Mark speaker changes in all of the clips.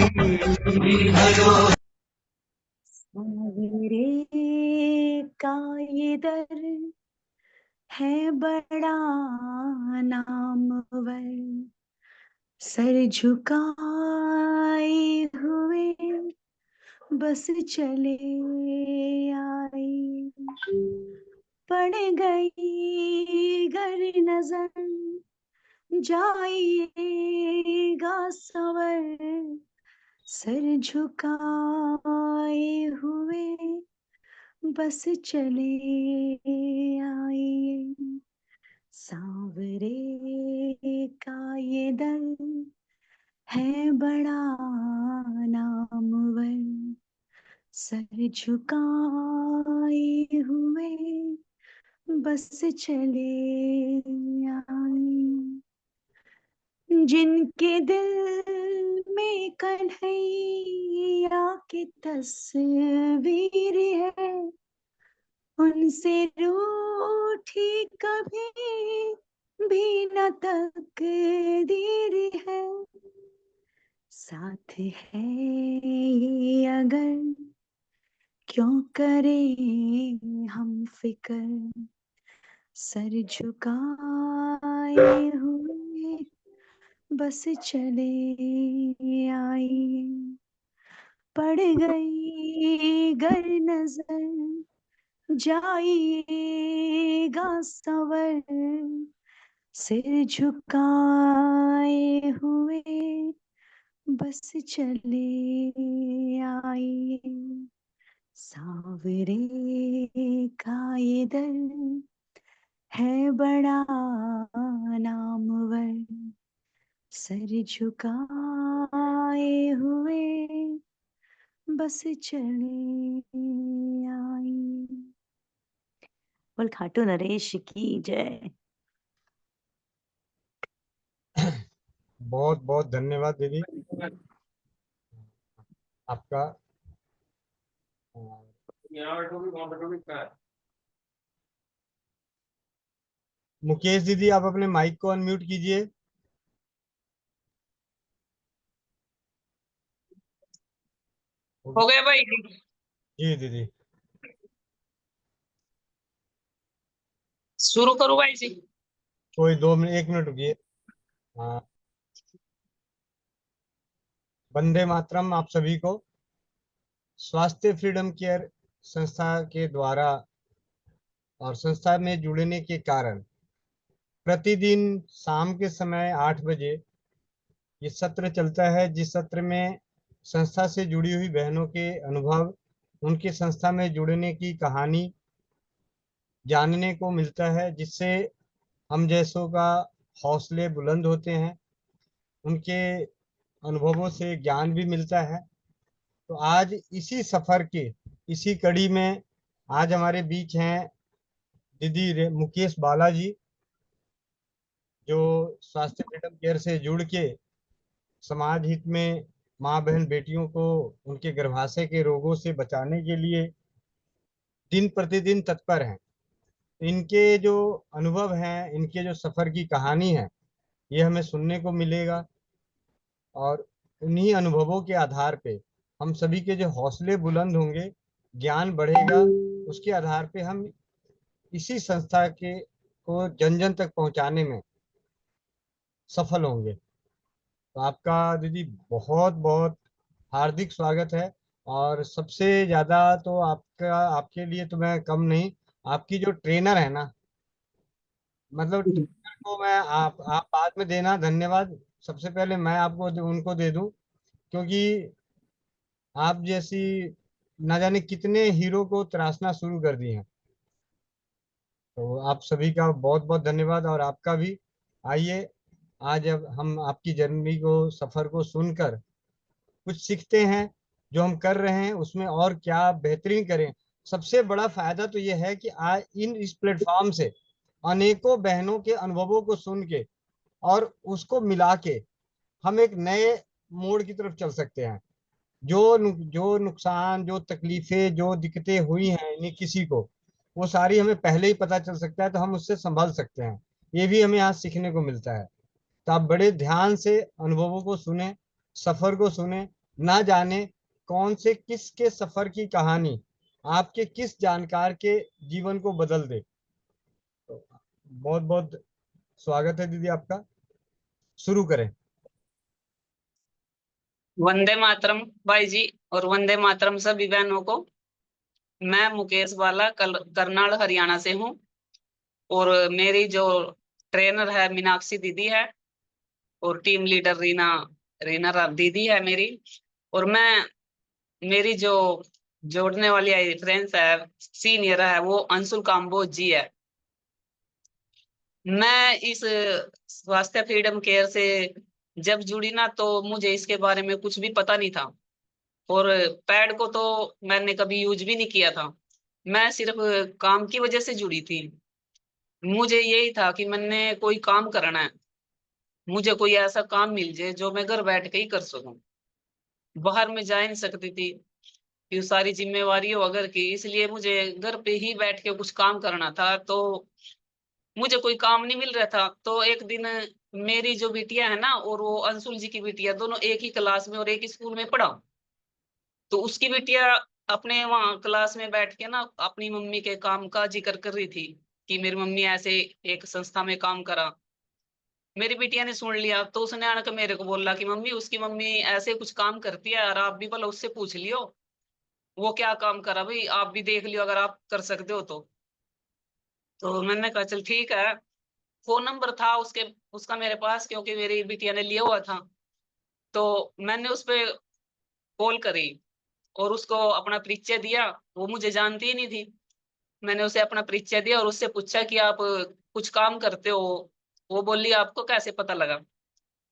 Speaker 1: मेरे का ये दर है बड़ा नामवर, सर झुकाए हुए बस चले आए। पड़ गई गर नजर जाइएगा सवर, सर झुकाए हुए बस चले आइए। सांवरे का ये दर है बड़ा नामवर, सर झुकाए हुए बस चले आए। जिनके दिल में कन्हैया की तस्वीर है, उनसे रूठी कभी भी न तकदीर है। साथ है ये अगर क्यों करें हम फिक्र, सर झुकाए हुए बस चले आए। पड़ गई गर नजर जाइएगा सवर, सिर झुकाए हुए बस चले आइए। सांवरे का ये दर है बड़ा नामवर, सर झुकाए हुए बस चले आई। बोल खाटू नरेश की जय।
Speaker 2: बहुत बहुत धन्यवाद दीदी आपका। मुकेश दीदी आप अपने माइक को अनम्यूट कीजिए।
Speaker 3: हो गया भाई।
Speaker 2: जी दीदी।
Speaker 3: शुरू करूँ भाई जी?
Speaker 2: कोई 2 मिनट 1 मिनट रुकिए। हाँ, वंदे मातरम आप सभी को। स्वास्थ्य फ्रीडम केयर संस्था के द्वारा और संस्था में जुड़ने के कारण प्रतिदिन शाम के समय 8 बजे ये सत्र चलता है, जिस सत्र में संस्था से जुड़ी हुई बहनों के अनुभव, उनके संस्था में जुड़ने की कहानी जानने को मिलता है, जिससे हम जैसों का हौसले बुलंद होते हैं, उनके अनुभवों से ज्ञान भी मिलता है। तो आज इसी सफर के इसी कड़ी में आज हमारे बीच हैं दीदी मुकेश बालाजी, जो स्वास्थ्य फ्रीडम केयर से जुड़ के समाज हित में माँ बहन बेटियों को उनके गर्भाशय के रोगों से बचाने के लिए दिन प्रतिदिन तत्पर हैं। इनके जो अनुभव हैं, इनके जो सफर की कहानी है, ये हमें सुनने को मिलेगा और उन्हीं अनुभवों के आधार पे हम सभी के जो हौसले बुलंद होंगे, ज्ञान बढ़ेगा, उसके आधार पे हम इसी संस्था के को जन जन तक पहुंचाने में सफल होंगे। तो आपका दीदी बहुत बहुत हार्दिक स्वागत है। और सबसे ज्यादा तो आपका, आपके लिए तो मैं कम नहीं, आपकी जो ट्रेनर है ना, मतलब ट्रेनर को मैं आप बाद में देना धन्यवाद। सबसे पहले मैं आपको उनको दे दूं, क्योंकि आप जैसी ना जाने कितने हीरो को तराशना शुरू कर दिए हैं। तो आप सभी का बहुत बहुत धन्यवाद और आपका भी। आइए आज अब हम आपकी जर्नी को, सफर को सुनकर कुछ सीखते हैं। जो हम कर रहे हैं उसमें और क्या बेहतरीन करें। सबसे बड़ा फायदा तो यह है कि आज इस प्लेटफॉर्म से अनेकों बहनों के अनुभवों को सुन के और उसको मिला के हम एक नए मोड़ की तरफ चल सकते हैं। जो नुकसान, जो तकलीफें, जो दिक्कतें हुई हैं इन्हें किसी को, वो सारी हमें पहले ही पता चल सकता है, तो हम उससे संभल सकते हैं। ये भी हमें यहाँ सीखने को मिलता है। तो आप बड़े ध्यान से अनुभवों को सुने, सफर को सुने ना जाने कौन से किसके सफर की कहानी आपके किस जानकार के जीवन को बदल दे। तो बहुत बहुत स्वागत है दीदी आपका, शुरू करें।
Speaker 3: वंदे मातरम भाई जी, और वंदे मातरम सभी बहनों को। मैं मुकेश वाला करनाल हरियाणा से हूँ। और मेरी जो ट्रेनर है मीनाक्षी दीदी है, और टीम लीडर रीना रीना दीदी है मेरी। और मेरी जो जोड़ने वाली फ्रेंड्स है, सीनियर है, वो अंशुल काम्बोज जी है। मैं इस स्वास्थ्य फ्रीडम केयर से जब जुड़ी ना, तो मुझे इसके बारे में कुछ भी पता नहीं था। और पैड को तो मैंने कभी यूज भी नहीं किया था। मैं सिर्फ काम की वजह से जुड़ी थी। मुझे यही था कि मैंने कोई काम करना है, मुझे कोई ऐसा काम मिल जाए जो मैं घर बैठ के ही कर सकूं। बाहर में जा ही नहीं सकती थी, ये सारी जिम्मेवारी हो घर की, इसलिए मुझे घर पे ही बैठ के कुछ काम करना था। तो मुझे कोई काम नहीं मिल रहा था। तो एक दिन मेरी जो बिटिया है ना, और वो अंशुल जी की बिटिया, दोनों एक ही क्लास में और एक ही स्कूल में पढ़ा। तो उसकी बिटिया अपने वहां क्लास में बैठ के ना अपनी मम्मी के काम का जिक्र कर रही थी कि मेरी मम्मी ऐसे एक संस्था में काम करा। मेरी बिटिया ने सुन लिया, तो उसने आकर मेरे को बोला कि मम्मी, उसकी मम्मी ऐसे कुछ काम करती है और आप भी भला उससे पूछ लियो वो क्या काम करा, भाई आप भी देख लियो अगर आप कर सकते हो तो मैंने कहा चल ठीक है। फोन नंबर था उसका मेरे पास, क्योंकि मेरी बिटिया ने लिया हुआ था। तो मैंने उस पे कॉल करी और उसको अपना परिचय दिया। वो मुझे जानती ही नहीं थी। मैंने उसे अपना परिचय दिया और उससे पूछा कि आप कुछ काम करते हो। वो बोली आपको कैसे पता लगा।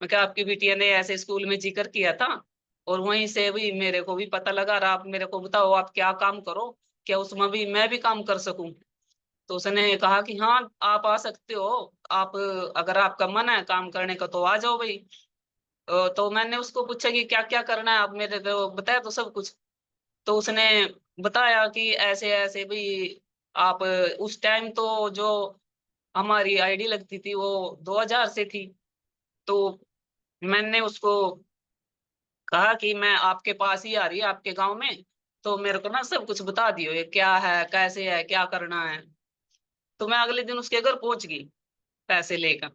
Speaker 3: मैं कहा आपकी बिटिया ने ऐसे स्कूल में जिक्र किया था, और वहीं से भी मेरे को भी पता लगा। और आप मेरे को बताओ आप क्या काम करो, क्या उसमें भी मैं भी काम कर सकूं। तो उसने कहा कि हाँ आप आ सकते हो, आप अगर आपका मन है काम करने का तो आ जाओ भाई। तो मैंने उसको पूछा कि क्या क्या करना है, आप मेरे को बताया तो सब कुछ। तो उसने बताया कि ऐसे ऐसे भी आप उस टाइम तो जो हमारी आईडी लगती थी वो 2000 से थी। तो मैंने उसको कहा कि मैं आपके पास ही आ रही है आपके गांव में, तो मेरे को ना सब कुछ बता दियो ये क्या है कैसे है क्या करना है। तो मैं अगले दिन उसके घर पहुंच गई पैसे लेकर।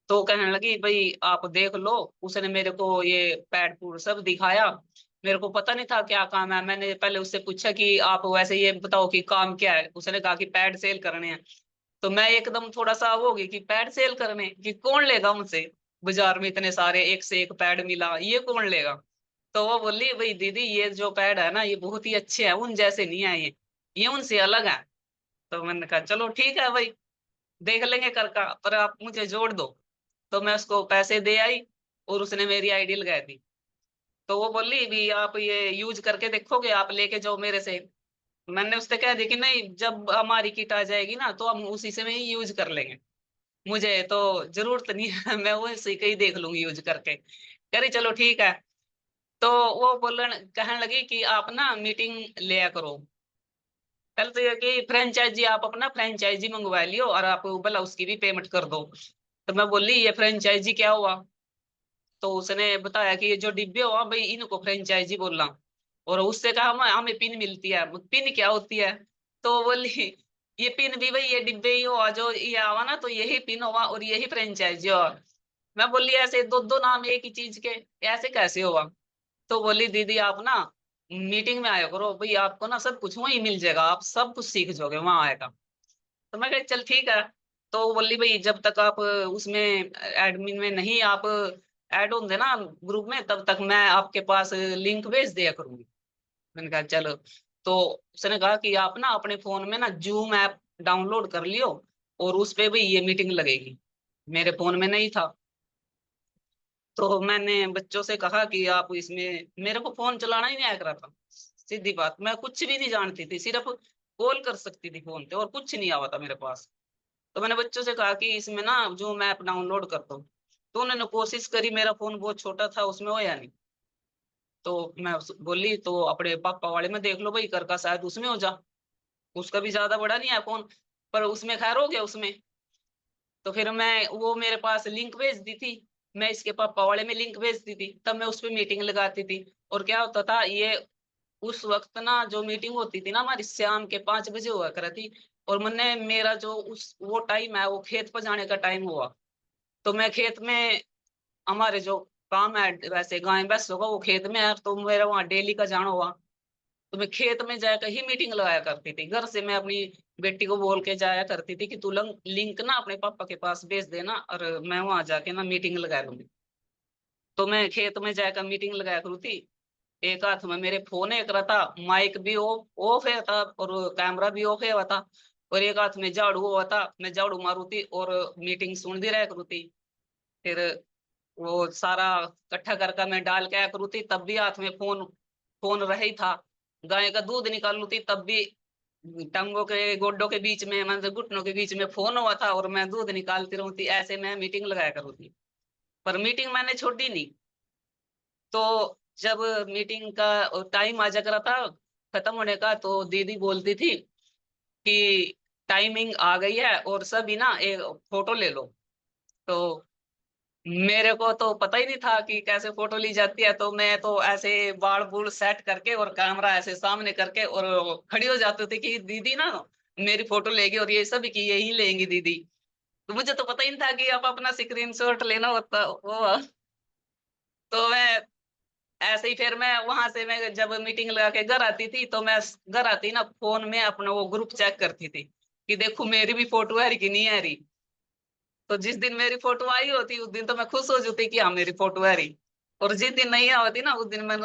Speaker 3: तो कहने लगी भाई आप देख लो। उसने मेरे को ये पैड पूड सब दिखाया। मेरे को पता नहीं था क्या काम है। मैंने पहले उससे पूछा कि आप वैसे ये बताओ कि काम क्या है। उसने कहा कि पैड सेल करने हैं। तो मैं एकदम थोड़ा सा वो होगी कि पैड सेल करने कि कौन लेगा मुझसे, बाजार में इतने सारे एक से एक पैड मिला, ये कौन लेगा। तो वो बोली भाई दीदी ये जो पैड है ना ये बहुत ही अच्छे हैं, उन जैसे नहीं है ये उनसे अलग है। तो मैंने कहा चलो ठीक है भाई, देख लेंगे कर का, पर आप मुझे जोड़ दो। तो मैं उसको पैसे दे आई और उसने मेरी आईडी लगा दी। तो वो बोली भी आप ये यूज करके देखोगे, आप लेके जाओ मेरे से। मैंने उससे कह दी कि नहीं, जब हमारी किट आ जाएगी ना तो हम उसी से में ही यूज कर लेंगे, मुझे तो जरूरत नहीं है। मैं वो इसी का ही देख लूंगी यूज करके। कह रही चलो ठीक है। तो वो बोलने कहने लगी कि आप ना मीटिंग लिया करो। पहले तो ये कि फ्रेंचाइजी आप अपना फ्रेंचाइजी मंगवा लियो और आप भला उसकी भी पेमेंट कर दो। तो मैं बोली ये फ्रेंचाइजी क्या हुआ। तो उसने बताया कि ये जो डिब्बे हुआ भाई इनको फ्रेंचाइजी बोलना। और उससे कहा हमें हमें पिन मिलती है। पिन क्या होती है। तो बोली ये पिन भी भाई ये डिब्बे ही हुआ जो ये आवा ना, तो यही पिन हुआ और यही फ्रेंचाइजी हुआ। मैं बोली ऐसे दो दो नाम एक ही चीज के, ऐसे कैसे हुआ। तो बोली दीदी आप ना मीटिंग में आया करो भाई, आपको ना सब कुछ वहीं मिल जाएगा, आप सब कुछ सीख जाओगे वहां आएगा। तो मैं कहा चल ठीक है। तो बोली भाई जब तक आप उसमें एडमिन में नहीं आप ऐड होंगे ना ग्रुप में, तब तक मैं आपके पास लिंक भेज दिया करूंगी। मैंने कहा चलो। तो उसने कहा कि आप ना अपने फोन में ना जूम ऐप डाउनलोड कर लियो, और उस पे भी ये मीटिंग लगेगी। मेरे फोन में नहीं था। तो मैंने बच्चों से कहा कि आप इसमें, मेरे को फोन चलाना ही नहीं आया करा था। सीधी बात, मैं कुछ भी नहीं जानती थी, सिर्फ कॉल कर सकती थी फोन पे और कुछ नहीं आवा था मेरे पास। तो मैंने बच्चों से कहा कि इसमें ना जो मैप डाउनलोड कर दो। तो उन्होंने कोशिश करी, मेरा फोन बहुत छोटा था उसमें होया नहीं। तो मैं बोली तो अपने पापा वाले में देख लो भाई कर का, शायद उसमें हो जा। उसका भी ज्यादा बड़ा नहीं है फोन, पर उसमें खैर हो गया उसमें। तो फिर मैं वो मेरे पास लिंक भेज दी थी। मैं इसके पापा वाले में लिंक भेजती थी, तब मैं उस पर मीटिंग लगाती थी। और क्या होता था, ये उस वक्त ना जो मीटिंग होती थी ना हमारी शाम के 5 बजे हुआ करती। और मैंने मेरा जो उस वो टाइम है वो खेत पर जाने का टाइम हुआ, तो मैं खेत में, हमारे जो काम है वैसे गाय भैंसों का वो खेत में है, तो मेरा वहाँ डेली का जाना हुआ। तो मैं खेत में जाकर ही मीटिंग लगाया करती थी। घर से मैं अपनी बेटी को बोल के जाया करती थी कि तू लिंक ना अपने पापा के पास भेज देना, और मैं वहां जाके ना मीटिंग लगा लूंगी। तो मैं खेत में जाकर मीटिंग लगाया करूँ थी। एक हाथ में मेरे फोन एक रहा था, माइक भी ऑफ ऑफ है था और कैमरा भी ऑफ है हुआ था, और एक हाथ में झाड़ू हुआ था, मैं झाड़ू मारू थी और मीटिंग सुन दी रहा करूँ थी। फिर वो सारा इकट्ठा करके मैं डाल के आया करूँ थी, तब भी हाथ में फोन फोन रहा ही था। गाय का दूध निकालू थी तब भी टंगों के गोड्डों के बीच में, मतलब घुटनों के बीच में फोन हुआ था और मैं दूध निकालती रहूं थी। ऐसे मैं मीटिंग लगाया करूँ थी, पर मीटिंग मैंने छोड़ी नहीं। तो जब मीटिंग का टाइम आ जा रहा था खत्म होने का, तो दीदी बोलती थी कि टाइमिंग आ गई है और सभी ना एक फोटो ले लो। तो मेरे को तो पता ही नहीं था कि कैसे फोटो ली जाती है, तो मैं तो ऐसे बाल बूल सेट करके और कैमरा ऐसे सामने करके और खड़ी हो जाती थी कि दीदी ना मेरी फोटो लेगी, और ये सब की यही लेंगी दीदी। तो मुझे तो पता ही नहीं था कि आप अपना स्क्रीन शॉट लेना होता वो। तो मैं ऐसे ही, फिर मैं वहां से मैं जब मीटिंग लगा के घर आती थी, तो मैं घर आती ना फोन में अपना वो ग्रुप चेक करती थी कि देखो मेरी भी फोटो आ रही कि नहीं आ रही। तो जिस दिन मेरी फोटो आई होती उस दिन तो मैं खुश हो जाती कि हाँ मेरी फोटो आ रही, और जिस दिन नहीं आई होती ना उस दिन मैं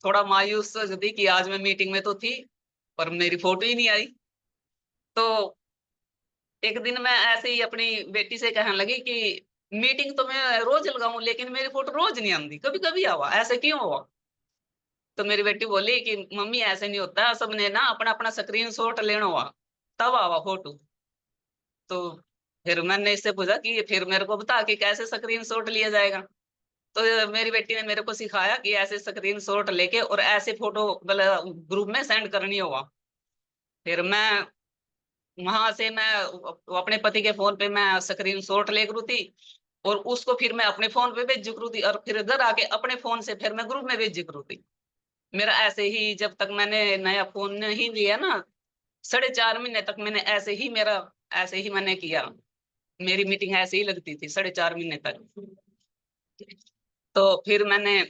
Speaker 3: थोड़ा मायूस हो जाती कि आज मैं मीटिंग में तो थी पर मेरी फोटो ही नहीं आई। तो एक दिन मैं ऐसे ही अपनी बेटी से कहने लगी कि मीटिंग तो मैं रोज लगाऊं लेकिन मेरी फोटो रोज नहीं आती, कभी कभी आवा, ऐसे क्यों हुआ। तो मेरी बेटी बोली कि मम्मी ऐसे नहीं होता, सबने ना अपना अपना स्क्रीन शॉट लेना हुआ तब आवा फोटो। तो फिर मैंने इससे पूछा कि फिर मेरे को बता कि कैसे स्क्रीन शॉट लिया जाएगा। तो मेरी बेटी ने मेरे को सिखाया कि ऐसे स्क्रीन शॉट लेके और ऐसे फोटो मतलब ग्रुप में सेंड करनी होगा। फिर मैं वहां से मैं अपने पति के फोन पे मैं स्क्रीन शॉट ले करू थी, और उसको फिर मैं अपने फोन पे भेज करू थी, और फिर घर आके अपने फोन से फिर मैं ग्रुप में भेज करू थी। मेरा ऐसे ही जब तक मैंने नया फोन नहीं लिया ना, 4.5 महीने तक मैंने ऐसे ही मेरा ऐसे ही मैंने किया। मेरी मीटिंग ऐसे ही लगती थी 4.5 महीने तक। तो फिर मैंने,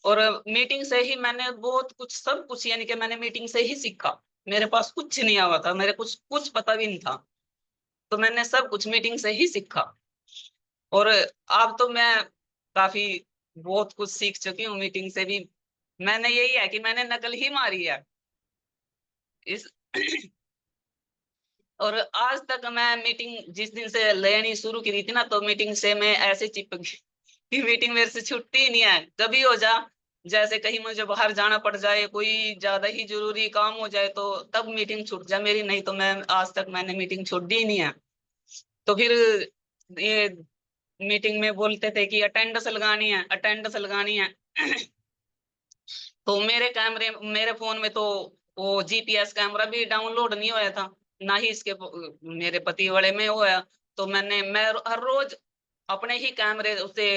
Speaker 3: और मीटिंग से ही मैंने बहुत कुछ सब कुछ यानी कि मैंने मीटिंग से ही सीखा। मेरे पास कुछ नहीं आवा था, मेरे कुछ कुछ पता भी नहीं था, तो मैंने सब कुछ मीटिंग से ही सीखा। और अब तो मैं काफी बहुत कुछ सीख चुकी हूँ मीटिंग से भी। मैंने यही है कि मैंने नकल ही मारी है इस और आज तक मैं मीटिंग जिस दिन से लेनी शुरू की थी ना, तो मीटिंग से मैं ऐसे चिपक गई कि मीटिंग मेरे से छुट्टी ही नहीं है। कभी हो जा, जैसे कहीं मुझे बाहर जाना पड़ जाए, कोई ज्यादा ही जरूरी काम हो जाए तो तब मीटिंग छूट जाए मेरी, नहीं तो मैं आज तक मैंने मीटिंग छोड़ी ही नहीं है। तो फिर ये मीटिंग में बोलते थे कि अटेंडेंस लगानी है, अटेंडेंस लगानी है। तो मेरे फोन में तो वो जीपीएस कैमरा भी डाउनलोड नहीं होया था, ना ही इसके मेरे पति वाले में होया। तो मैं हर रोज अपने ही कैमरे से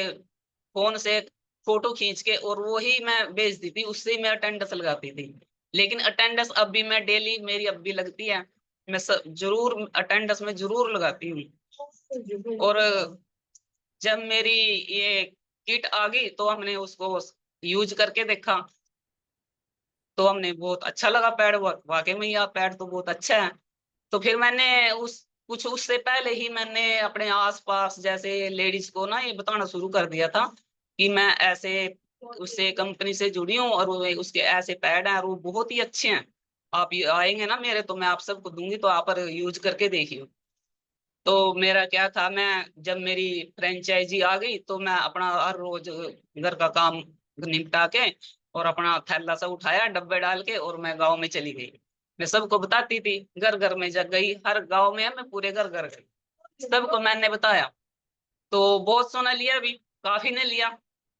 Speaker 3: फोन से फोटो खींच के और वो ही मैं भेजती थी, उससे ही मैं अटेंडेंस लगाती थी। लेकिन अटेंडेंस अब भी मैं डेली मेरी अब भी लगती है, मैं जरूर अटेंडेंस में जरूर लगाती हूँ। और जब मेरी ये किट आ गई तो हमने उसको यूज करके देखा, तो हमने बहुत अच्छा लगा पैड, वाकई में यह पैड तो बहुत अच्छा है। तो फिर मैंने उस कुछ उससे पहले ही मैंने अपने आसपास जैसे लेडीज को ना ये बताना शुरू कर दिया था कि मैं ऐसे उससे कंपनी से जुड़ी हूँ और उसके ऐसे पैड हैं और वो बहुत ही अच्छे हैं। आप ये आएंगे ना मेरे, तो मैं आप सबको दूंगी, तो आप यूज करके देखिए। तो मेरा क्या था, मैं जब मेरी फ्रेंचाइजी आ गई तो मैं अपना हर रोज घर का काम निपटा के और अपना थैला सा उठाया डब्बे डाल के और मैं गांव में चली गई। मैं सबको बताती थी, घर घर में जग गई, हर गांव में मैं पूरे घर घर गई, सबको मैंने बताया। तो बहुत सोना लिया भी, काफी ने लिया,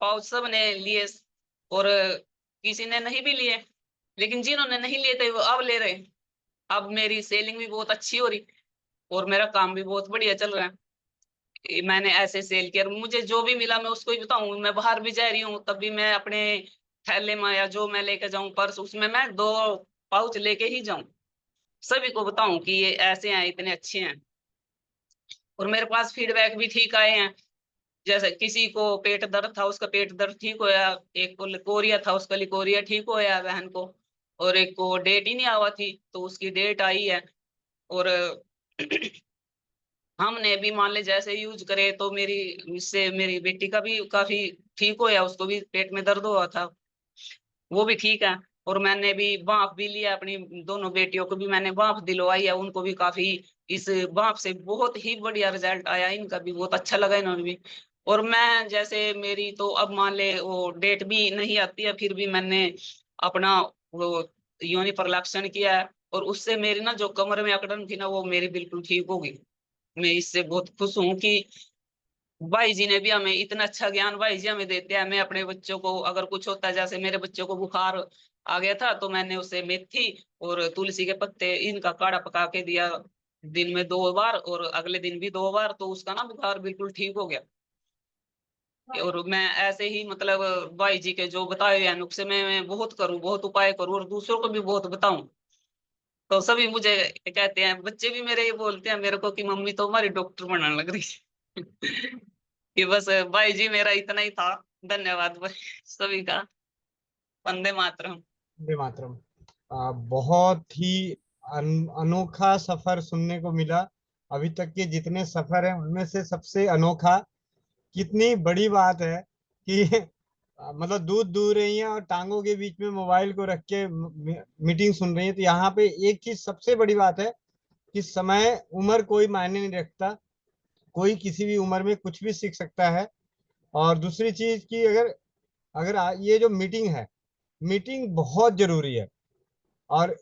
Speaker 3: पाउच सब ने लिए, और किसी ने नहीं भी लिए, लेकिन जिन्होंने नहीं लिए थे वो अब ले रहे। अब मेरी सेलिंग भी बहुत अच्छी हो रही और मेरा काम भी बहुत बढ़िया चल रहा है। मैंने ऐसे सेल किया। मुझे जो भी मिला मैं उसको ही बताऊं। मैं बाहर भी जा रही हूँ तब भी मैं अपने थैले में या जो मैं लेके जाऊं पर्स, उसमें मैं 2 पाउच लेके ही जाऊं, सभी को बताऊं कि ये ऐसे हैं, इतने अच्छे हैं। और मेरे पास फीडबैक भी ठीक आए हैं। जैसे किसी को पेट दर्द था, उसका पेट दर्द ठीक होया। एक को लिकोरिया था, उसका लिकोरिया ठीक होया बहन को। और एक को डेट ही नहीं आवा थी, तो उसकी डेट आई है। और हमने भी मान ले जैसे यूज करे तो मेरी इससे मेरी बेटी का भी काफी ठीक होया। उसको भी पेट में दर्द हुआ था, वो भी ठीक है। और मैंने भी भाप भी लिया, अपनी दोनों बेटियों को भी मैंने भाप दिलवाई है, उनको भी काफी इस भाप से बहुत ही बढ़िया रिजल्ट आया। इनका भी बहुत अच्छा लगा, इन्होंने भी। और मैं जैसे मेरी तो अब मान ले वो डेट भी नहीं आती है, फिर भी मैंने अपना वो योनि प्रलाक्षण किया है, और उससे मेरी ना जो कमर में अकड़न थी ना, वो मेरी बिल्कुल ठीक हो गई। मैं इससे बहुत खुश हूँ कि भाई जी ने भी हमें इतना अच्छा ज्ञान भाई जी हमें देते हैं। मैं अपने बच्चों को अगर कुछ होता है, जैसे मेरे बच्चों को बुखार आ गया था, तो मैंने उसे मेथी और तुलसी के पत्ते इनका काढ़ा पका के दिया, दिन में 2 बार और अगले दिन भी 2 बार, तो उसका ना बुखार बिल्कुल ठीक हो गया। और मैं ऐसे ही मतलब भाई जी के जो बताए हुए नुस्खे मैं बहुत करूँ, बहुत उपाय करूँ और दूसरों को भी बहुत बताऊं। तो सभी मुझे कहते हैं, बच्चे भी मेरे ये बोलते हैं मेरे को कि मम्मी तो हमारी डॉक्टर बनने लग रही है। कि बस भाई जी मेरा इतना ही था। धन्यवाद भाई सभी का। वंदे मातरम।
Speaker 2: वंदे मातरम। बहुत ही अनोखा सफर सुनने को मिला। अभी तक के जितने सफर हैं उनमें से सबसे अनोखा। कितनी बड़ी बात है कि मतलब दूध दूह रही हैं और टांगों के बीच में मोबाइल को रख के मीटिंग सुन रही हैं। तो यहाँ पे एक चीज सबसे बड़ी बात है कि समय उम्र कोई मायने नहीं रखता। कोई किसी भी उम्र में कुछ भी सीख सकता है। और दूसरी चीज की अगर अगर ये जो मीटिंग है, मीटिंग बहुत जरूरी है। और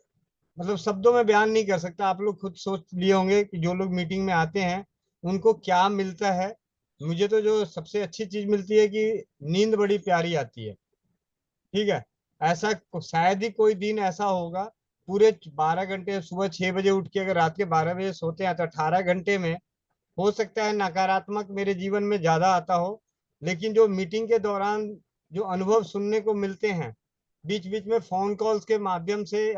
Speaker 2: मतलब शब्दों में बयान नहीं कर सकता। आप लोग खुद सोच लिए होंगे कि जो लोग मीटिंग में आते हैं उनको क्या मिलता है। मुझे तो जो सबसे अच्छी चीज मिलती है कि नींद बड़ी प्यारी आती है। ठीक है। ऐसा शायद ही कोई दिन ऐसा होगा, पूरे 12 घंटे सुबह 6 बजे उठ के अगर रात के 12 बजे सोते हैं तो 18 घंटे में हो सकता है नकारात्मक मेरे जीवन में ज्यादा आता हो। लेकिन जो मीटिंग के दौरान जो अनुभव सुनने को मिलते हैं, बीच बीच में फोन कॉल्स के माध्यम से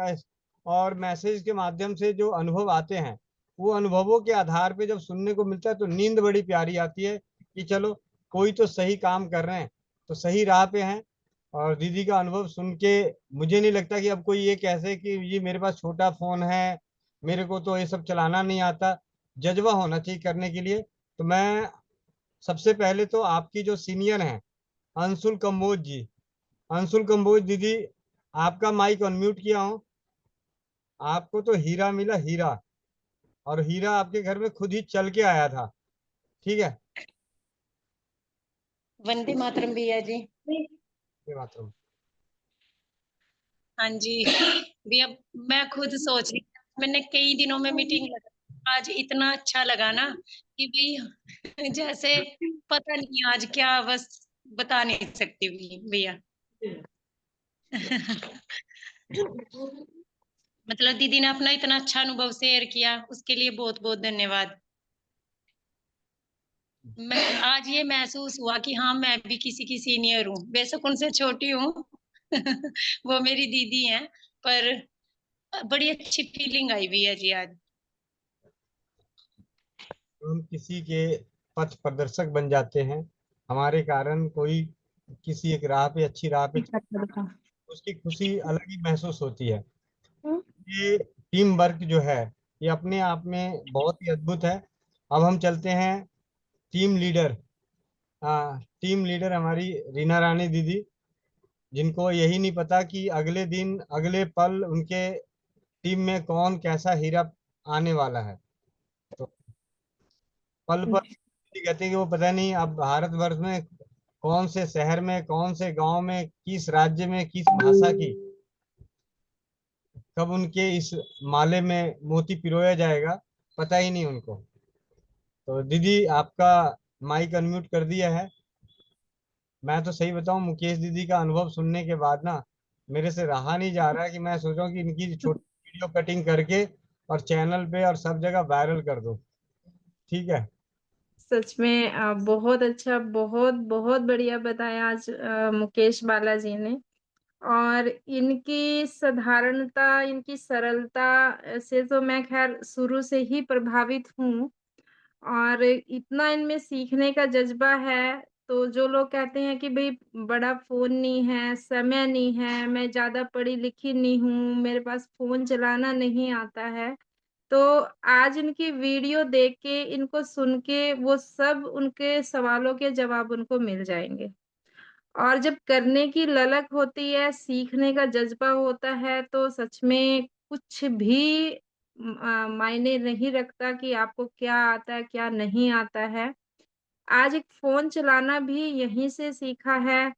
Speaker 2: और मैसेज के माध्यम से जो अनुभव आते हैं, वो अनुभवों के आधार पे जब सुनने को मिलता है तो नींद बड़ी प्यारी आती है कि चलो कोई तो सही काम कर रहे हैं, तो सही राह पे हैं। और दीदी का अनुभव सुन के मुझे नहीं लगता कि अब कोई ये कैसे कि ये मेरे पास छोटा फोन है, मेरे को तो ये सब चलाना नहीं आता। जज्बा होना चाहिए करने के लिए। तो मैं सबसे पहले तो आपकी जो सीनियर हैं, अंशुल कंबोज जी, अंशुल कंबोज दीदी, आपका माइक अनम्यूट किया हूं। आपको तो हीरा मिला, हीरा। और हीरा आपके घर में खुद ही चल के आया था। ठीक है।
Speaker 4: वंदे मातरम भैया जी।
Speaker 2: ये बात तो
Speaker 4: हाँ जी भैया, मैं खुद सोच रही थी, मैंने कई दिनों में मीटिंग लगा, आज इतना अच्छा लगा ना कि भाई जैसे पता नहीं आज क्या, बस बता नहीं सकती भैया। मतलब दीदी ने अपना इतना अच्छा अनुभव शेयर किया, उसके लिए बहुत बहुत धन्यवाद। मैं आज ये महसूस हुआ कि हाँ मैं भी किसी की सीनियर हूँ, बेशक उनसे छोटी हूँ। वो मेरी दीदी हैं, पर बड़ी अच्छी फीलिंग आई भैया जी आज।
Speaker 2: हम किसी के पथ प्रदर्शक बन जाते हैं। हमारे कारण कोई किसी एक राह पे, अच्छी राह पे, उसकी खुशी अलग ही महसूस होती है। ये टीम वर्क जो है, ये अपने आप में बहुत ही अद्भुत है। अब हम चलते हैं टीम लीडर। हाँ, टीम लीडर हमारी रीना रानी दीदी, जिनको यही नहीं पता कि अगले दिन अगले पल उनके टीम में कौन कैसा हीरा आने वाला है। तो पल पल कहते हैं कि वो पता नहीं अब भारतवर्ष में कौन से शहर में, कौन से गांव में, किस राज्य में, किस भाषा की कब उनके इस माले में मोती पिरोया जाएगा, पता ही नहीं उनको। तो दीदी आपका माइक अनम्यूट कर दिया है। मैं तो सही बताऊं, मुकेश दीदी का अनुभव सुनने के बाद ना मेरे से रहा नहीं जा रहा है कि मैं सोचूं कि इनकी छोटी वीडियो कटिंग करके और चैनल पे और सब जगह वायरल कर दूं। ठीक है।
Speaker 5: सच में बहुत अच्छा, बहुत बहुत बढ़िया बताया आज मुकेश बालाजी ने। और इनकी साधारणता, इनकी सरलता से तो मैं खैर शुरू से ही प्रभावित हूँ। और इतना इनमें सीखने का जज्बा है। तो जो लोग कहते हैं कि भाई बड़ा फोन नहीं है, समय नहीं है, मैं ज्यादा पढ़ी लिखी नहीं हूँ, मेरे पास फोन चलाना नहीं आता है, तो आज इनकी वीडियो देख के, इनको सुन के, वो सब उनके सवालों के जवाब उनको मिल जाएंगे। और जब करने की ललक होती है, सीखने का जज्बा होता है, तो सच में कुछ भी मायने नहीं रखता कि आपको क्या आता है, क्या नहीं आता है। आज एक फोन चलाना भी यहीं से सीखा है,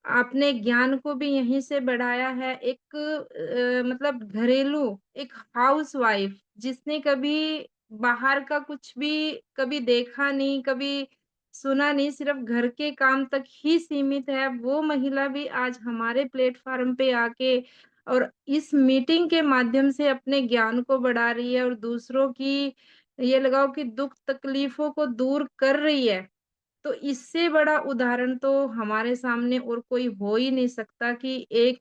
Speaker 5: अपने ज्ञान को भी यहीं से बढ़ाया है। एक मतलब घरेलू, एक हाउसवाइफ जिसने कभी बाहर का कुछ भी कभी देखा नहीं, कभी सुना नहीं, सिर्फ घर के काम तक ही सीमित है, वो महिला भी आज हमारे प्लेटफॉर्म पे आके और इस मीटिंग के माध्यम से अपने ज्ञान को बढ़ा रही है और दूसरों की, ये लगाओ कि दुख तकलीफों को दूर कर रही है। तो इससे बड़ा उदाहरण तो हमारे सामने और कोई हो ही नहीं सकता कि एक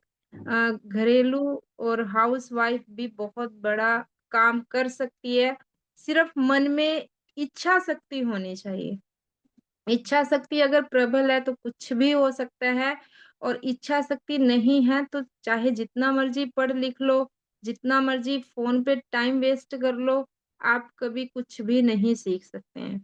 Speaker 5: घरेलू और हाउसवाइफ भी बहुत बड़ा काम कर सकती है। सिर्फ मन में इच्छा शक्ति होनी चाहिए। इच्छा शक्ति अगर प्रबल है तो कुछ भी हो सकता है, और इच्छा शक्ति नहीं है तो चाहे जितना मर्जी पढ़ लिख लो, जितना मर्जी फोन पे टाइम वेस्ट कर लो, आप कभी कुछ भी नहीं सीख सकते हैं।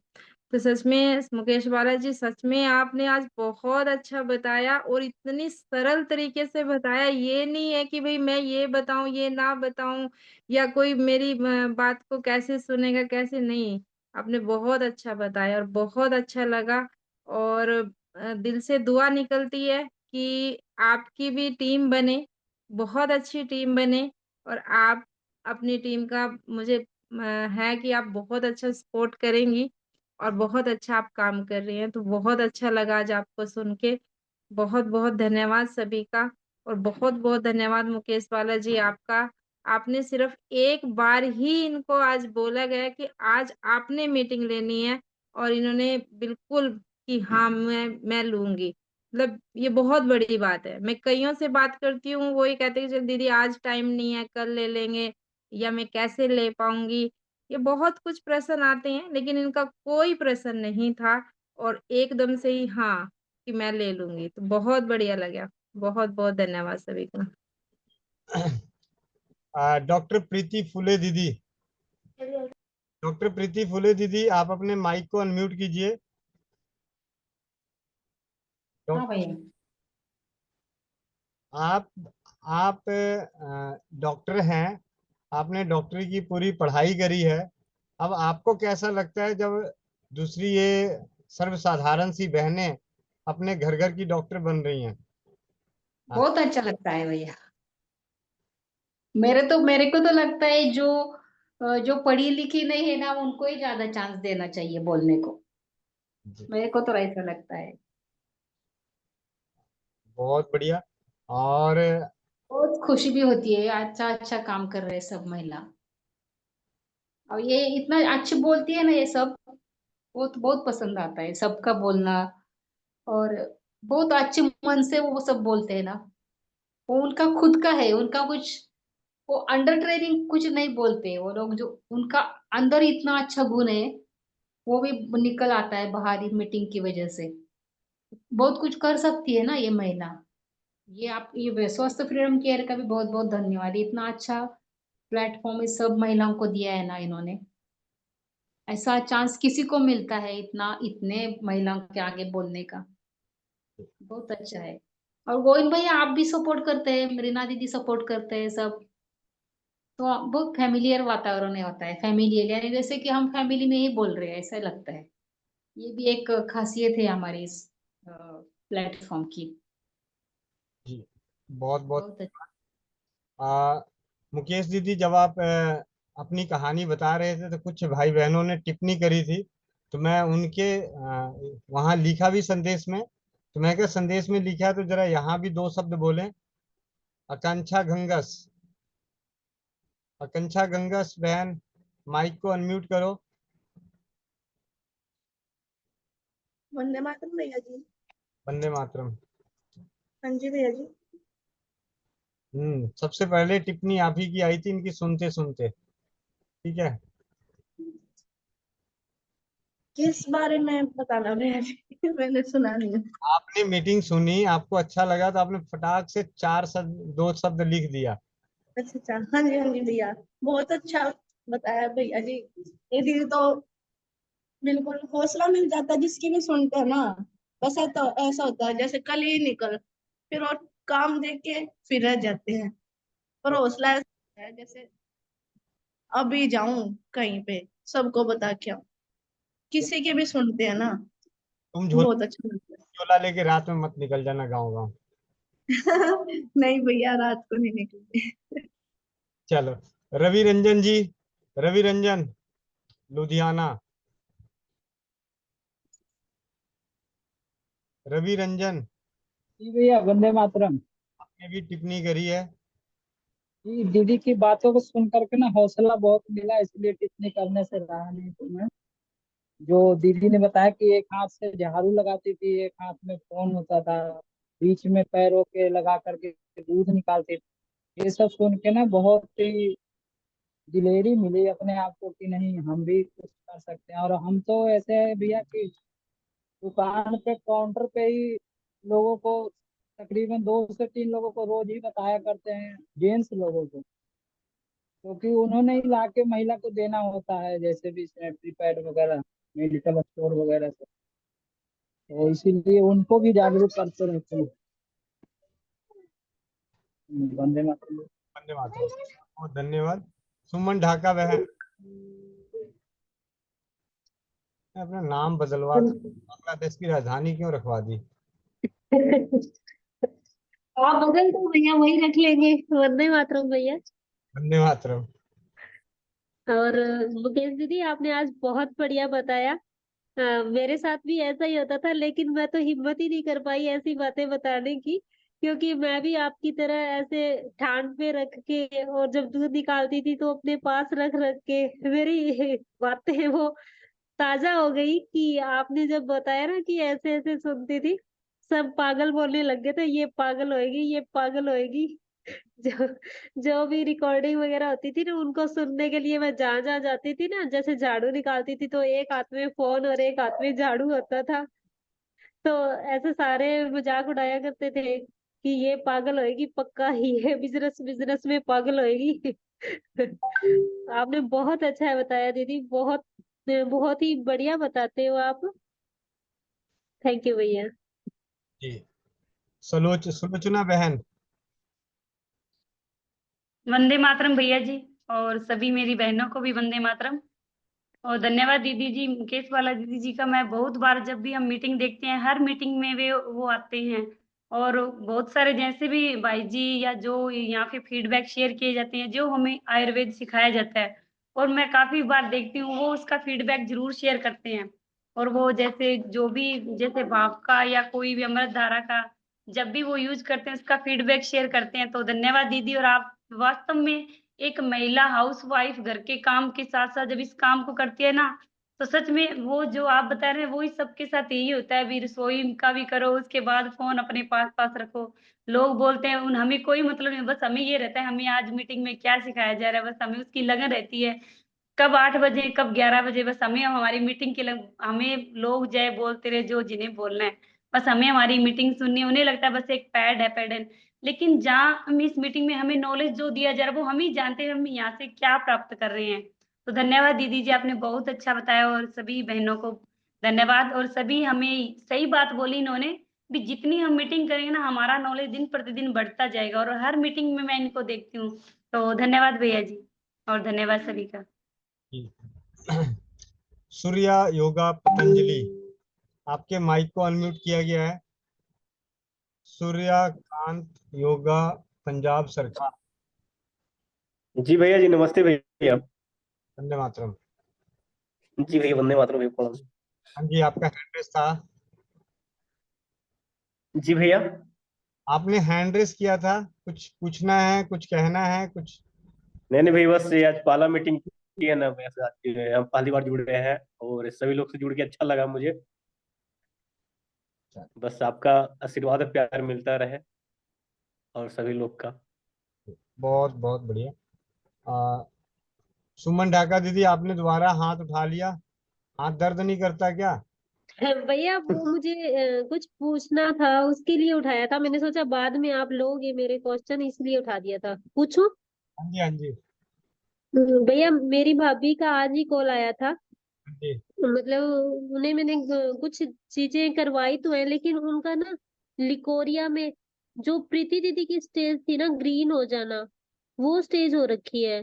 Speaker 5: तो सच में मुकेश बालाजी, सच में आपने आज बहुत अच्छा बताया और इतनी सरल तरीके से बताया। ये नहीं है कि भाई मैं ये बताऊं, ये ना बताऊं, या कोई मेरी बात को कैसे सुनेगा कैसे नहीं। आपने बहुत अच्छा बताया और बहुत अच्छा लगा। और दिल से दुआ निकलती है कि आपकी भी टीम बने, बहुत अच्छी टीम बने। और आप अपनी टीम का, मुझे है कि आप बहुत अच्छा सपोर्ट करेंगी और बहुत अच्छा आप काम कर रही हैं। तो बहुत अच्छा लगा आज आपको सुन के। बहुत बहुत धन्यवाद सभी का। और बहुत बहुत धन्यवाद मुकेश बालाजी आपका। आपने सिर्फ एक बार ही इनको आज बोला गया कि आज आपने मीटिंग लेनी है, और इन्होंने बिल्कुल कि हाँ मैं लूंगी। मतलब ये बहुत बड़ी बात है। मैं कईयों से बात करती हूँ, वो ये कहते हैं कि चल दीदी आज टाइम नहीं है, कल ले लेंगे, या मैं कैसे ले पाऊंगी। ये बहुत कुछ प्रश्न आते हैं, लेकिन इनका कोई प्रश्न नहीं था, और एकदम से ही हाँ कि मैं ले लूंगी। तो बहुत बढ़िया लगा। बहुत बहुत धन्यवाद सभी का।
Speaker 2: डॉक्टर प्रीति फुले दीदी, डॉक्टर प्रीति फुले दीदी, आप अपने माइक को अनम्यूट कीजिए।
Speaker 6: हाँ भैया।
Speaker 2: आप आप डॉक्टर हैं, आपने डॉक्टरी की पूरी पढ़ाई करी है। अब आपको कैसा लगता है जब दूसरी ये सर्वसाधारण सी बहनें अपने घर घर की डॉक्टर बन रही हैं?
Speaker 6: बहुत अच्छा लगता है भैया। मेरे को तो लगता है जो पढ़ी लिखी नहीं है ना, उनको ही ज्यादा चांस देना चाहिए बोलने को।
Speaker 2: जी,
Speaker 6: मेरे को तो ऐसा लगता है।
Speaker 2: बहुत बढ़िया। और
Speaker 6: बहुत खुशी भी होती है, अच्छा अच्छा काम कर रहे हैं सब महिला। और ये इतना अच्छी बोलती है ना ये सब, बहुत बहुत पसंद आता है सबका बोलना। और बहुत अच्छे मन से वो सब बोलते हैं ना। वो उनका खुद का है, उनका कुछ, वो अंडर ट्रेनिंग कुछ नहीं बोलते वो लोग। जो उनका अंदर इतना अच्छा गुण है, वो भी निकल आता है बाहरी मीटिंग की वजह से। बहुत कुछ कर सकती है ना ये महिला। ये आप ये स्वास्थ्य फ्रीडम केयर का भी बहुत बहुत धन्यवाद। इतना अच्छा प्लेटफॉर्म इस सब महिलाओं को दिया है ना इन्होंने। ऐसा चांस किसी को मिलता है इतना, इतने महिलाओं के आगे बोलने का। बहुत अच्छा है। और गोविंद भैया आप भी सपोर्ट करते हैं, रीना दीदी सपोर्ट करते हैं सब। तो बहुत फैमिलियर वातावरण होता है, फैमिलियर यानी जैसे कि हम फैमिली में ही बोल रहे हैं ऐसा लगता है। ये भी एक खासियत है हमारी इस प्लेटफॉर्म की।
Speaker 2: जी, बहुत बहुत
Speaker 6: बहुत अच्छा।
Speaker 2: मुकेश दीदी, जब आप अपनी कहानी बता रहे थे तो कुछ भाई बहनों ने टिप्पणी करी थी, तो मैं उनके वहाँ लिखा भी संदेश में, तो मैं क्या संदेश में लिखा है, तो जरा यहाँ भी दो शब्द बोलें। आकांक्षा घंगस, आकांक्षा घंगस बहन, माइक को अनम्यूट करो।
Speaker 1: वंदे मातरम भैया जी।
Speaker 2: वंदे मातरम।
Speaker 1: हाँ जी भैया जी।
Speaker 2: सबसे पहले टिप्पणी आप ही की आई थी इनकी सुनते सुनते, ठीक है।
Speaker 1: किस बारे में बताना भैया जी? मैंने सुना नहीं है।
Speaker 2: आपने मीटिंग सुनी, आपको अच्छा लगा तो आपने फटाक से 2 शब्द लिख दिया।
Speaker 1: अच्छा अच्छा, हाँ जी भैया, बहुत अच्छा बताया भैया जी। ये दीदी तो बिल्कुल हौसला मिल जाता है जिसकी भी सुनते हैं ना। बस ऐसा होता है जैसे कल ही निकल, फिर और काम देख के फिर रह जाते हैं। पर हौसला ऐसा होता है जैसे अभी जाऊं कहीं पे, सबको बता के आऊं, किसी की भी सुनते हैं ना,
Speaker 2: तुम
Speaker 1: बहुत अच्छा लगता
Speaker 2: झोला लेके रात में मत निकल जाना गाँव गाँव।
Speaker 1: है। नहीं भैया, रात को नहीं निकलते।
Speaker 2: चलो, रवि रंजन जी, रवि रंजन, लुधियाना। रवि रंजन,
Speaker 7: जी भैया, वंदे मातरम।
Speaker 2: आपने भी टिप्पणी करी है।
Speaker 7: जी, दीदी की बातों को सुन करके ना हौसला बहुत मिला, इसलिए टिप्पणी करने से रहा नहीं। तो मैं, जो दीदी ने बताया कि एक हाथ से झाड़ू लगाती थी, एक हाथ में फोन होता था, बीच में पैरों के लगा करके दूध निकालती थी, ये सब सुन के ना बहुत ही दिलेरी मिली अपने आप को कि नहीं, हम भी कुछ कर सकते हैं। और हम तो ऐसे है भैया कि दुकान पे काउंटर पे ही लोगों को, तकरीबन 2 से 3 लोगों को रोज ही बताया करते हैं, जेंट्स लोगों को, क्योंकि उन्होंने ही ला के महिला को देना होता है, जैसे भी सैनिटरी पैड वगैरह, मेडिकल स्टोर वगैरह से। तो इसीलिए उनको भी जागरूक करते रहते हैं। वंदे मातरम।
Speaker 2: वंदे मातरम, बहुत धन्यवाद। सुमन ढाका बहन, अपना नाम बदलवा के बांग्लादेश की राजधानी क्यों रखवा दी?
Speaker 1: आप बदल तो भैया वही रख लेंगे, वंदे मातरम भैया।
Speaker 2: वंदे मातरम।
Speaker 1: और मुकेश दीदी, आपने आज बहुत बढ़िया बताया। मेरे साथ भी ऐसा ही होता था, लेकिन मैं तो हिम्मत ही नहीं कर पाई ऐसी बातें बताने की, क्योंकि मैं भी आपकी तरह ऐसे ठांड पे रख के, और जब दूध निकालती थी तो अपने पास रख रख के मेरी बातें वो ताजा हो गई कि आपने जब बताया ना कि ऐसे ऐसे सुनती थी, सब पागल बोलने लग गए थे, ये पागल होएगी, ये पागल होएगी। जो जो भी रिकॉर्डिंग वगैरह होती थी ना, उनको सुनने के लिए मैं जहाँ जहाँ जाती थी ना, जैसे झाड़ू निकालती थी तो एक हाथ में फोन और एक हाथ में झाड़ू होता था, तो ऐसे सारे मजाक उड़ाया करते थे कि ये पागल होएगी पक्का, ये बिजनेस बिजनेस में पागल होएगी। आपने बहुत अच्छा है बताया दीदी, बहुत बहुत ही बढ़िया बताते हो आप। थैंक यू भैया।
Speaker 2: जी, सुलोचना बहन।
Speaker 8: वंदे मातरम भैया जी, और सभी मेरी बहनों को भी वंदे मातरम। और धन्यवाद दीदी जी, मुकेश वाला दीदी जी का। मैं बहुत बार जब भी हम मीटिंग देखते हैं, हर मीटिंग में वे वो आते हैं, और बहुत सारे जैसे भी भाई जी या जो यहाँ पे फीडबैक शेयर किए जाते हैं, जो हमें आयुर्वेद सिखाया जाता है, और मैं काफी बार देखती हूँ वो उसका फीडबैक जरूर शेयर करते हैं। और वो जैसे जो भी, जैसे भाप का या कोई भी अमृत धारा का, जब भी वो यूज करते हैं उसका फीडबैक शेयर करते हैं। तो धन्यवाद दीदी। और आप वास्तव में एक महिला हाउस वाइफ घर के काम के साथ साथ जब इस काम को करती है ना, तो सच में वो जो आप बता रहे हैं वो ही सबके साथ यही होता है। भी रसोई का भी करो, उसके बाद फोन अपने पास पास रखो। लोग बोलते हैं उन हमें कोई मतलब नहीं, बस हमें ये रहता है हमें आज मीटिंग में क्या सिखाया जा रहा है, बस हमें उसकी लगन रहती है। कब 8 बजे कब 11 बजे, बस हमें हमारी मीटिंग के हमें लोग जय बोलते रहे जो जिन्हें बोलना है, बस हमें हमारी मीटिंग सुननी है। उन्हें लगता है बस एक पैड है, पैड है। लेकिन जहाँ हम इस मीटिंग में हमें नॉलेज जो दिया जा रहा है वो हम ही जानते हैं हम यहाँ से क्या प्राप्त कर रहे हैं। तो धन्यवाद दीदी जी, आपने बहुत अच्छा बताया। और सभी बहनों को धन्यवाद। और सभी हमें सही बात बोली इन्होंने भी, जितनी हम मीटिंग करेंगे ना हमारा नॉलेज दिन प्रतिदिन बढ़ता जाएगा। और हर मीटिंग में मैं इनको देखती हूँ। तो धन्यवाद भैया जी, और धन्यवाद सभी का।
Speaker 2: जी। सूर्या योगा पतंजलि, आपके माइक को अनम्यूट किया गया है। सूर्यकांत योगा पंजाब सरकार।
Speaker 9: जी भैया जी, नमस्ते भैया।
Speaker 2: वंदे मातरम।
Speaker 9: जी भैया, वंदे मातरम भैया, प्रणाम।
Speaker 2: हाँ जी, आपका हैंड रेस था।
Speaker 9: जी भैया।
Speaker 2: आपने हैंड रेस किया था, कुछ पूछना है, कुछ कहना है, कुछ?
Speaker 9: नहीं नहीं भैया, बस ये आज पहला मीटिंग की है ना, हम पहली बार जुड़ रहे हैं और सभी लोग से जुड़ के अच्छा लगा मुझे। बस आपका आशीर्वाद और प्यार मिलता रहे और सभी लोग का।
Speaker 2: बहुत बहुत बढ़िया। सुमन ढाका दीदी, आपने दोबारा हाथ उठा लिया, हाथ दर्द नहीं करता क्या?
Speaker 1: भैया वो मुझे कुछ पूछना था, उसके लिए उठाया था। मैंने सोचा बाद में आप लोगे मेरे क्वेश्चन, इसलिए उठा दिया था। पूछूं?
Speaker 2: हाँ जी, हाँ जी,
Speaker 1: भैया मेरी भाभी का आज ही कॉल आया था।
Speaker 2: हाँ जी।
Speaker 1: मतलब उन्हें मैंने कुछ चीजें करवाई तो है, लेकिन उनका ना लिकोरिया में जो प्रीति दीदी की स्टेज थी ना, ग्रीन हो जाना, वो स्टेज हो रखी है।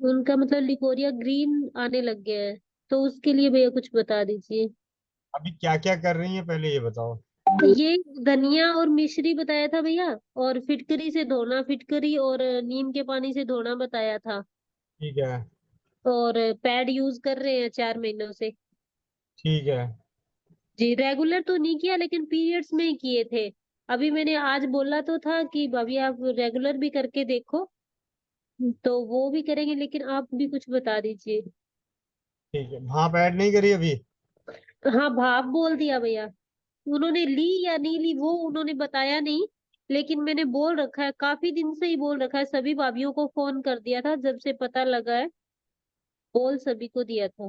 Speaker 1: उनका मतलब लिकोरिया ग्रीन आने लग गया है। तो उसके लिए भैया कुछ बता दीजिए।
Speaker 2: अभी क्या क्या कर रही हैं, पहले ये बताओ।
Speaker 1: ये धनिया और मिश्री बताया था भैया, और फिटकरी से धोना, फिटकरी और नीम के पानी से धोना बताया था।
Speaker 2: ठीक है,
Speaker 1: और पैड यूज कर रहे हैं 4 महीनों से।
Speaker 2: ठीक है।
Speaker 1: जी रेगुलर तो नहीं किया, लेकिन पीरियड्स में ही किए थे। अभी मैंने आज बोला तो था कि भाभी आप रेगुलर भी करके देखो, तो वो भी करेंगे, लेकिन आप भी कुछ बता दीजिए।
Speaker 2: ठीक है, भाप ऐड नहीं करी अभी?
Speaker 1: हाँ भाप बोल दिया भैया। उन्होंने ली या नहीं ली वो उन्होंने बताया नहीं, लेकिन मैंने बोल रखा है, काफी दिन से ही बोल रखा है, सभी भाभीियों को फोन कर दिया था जब से पता लगा है। बोल सभी को दिया था।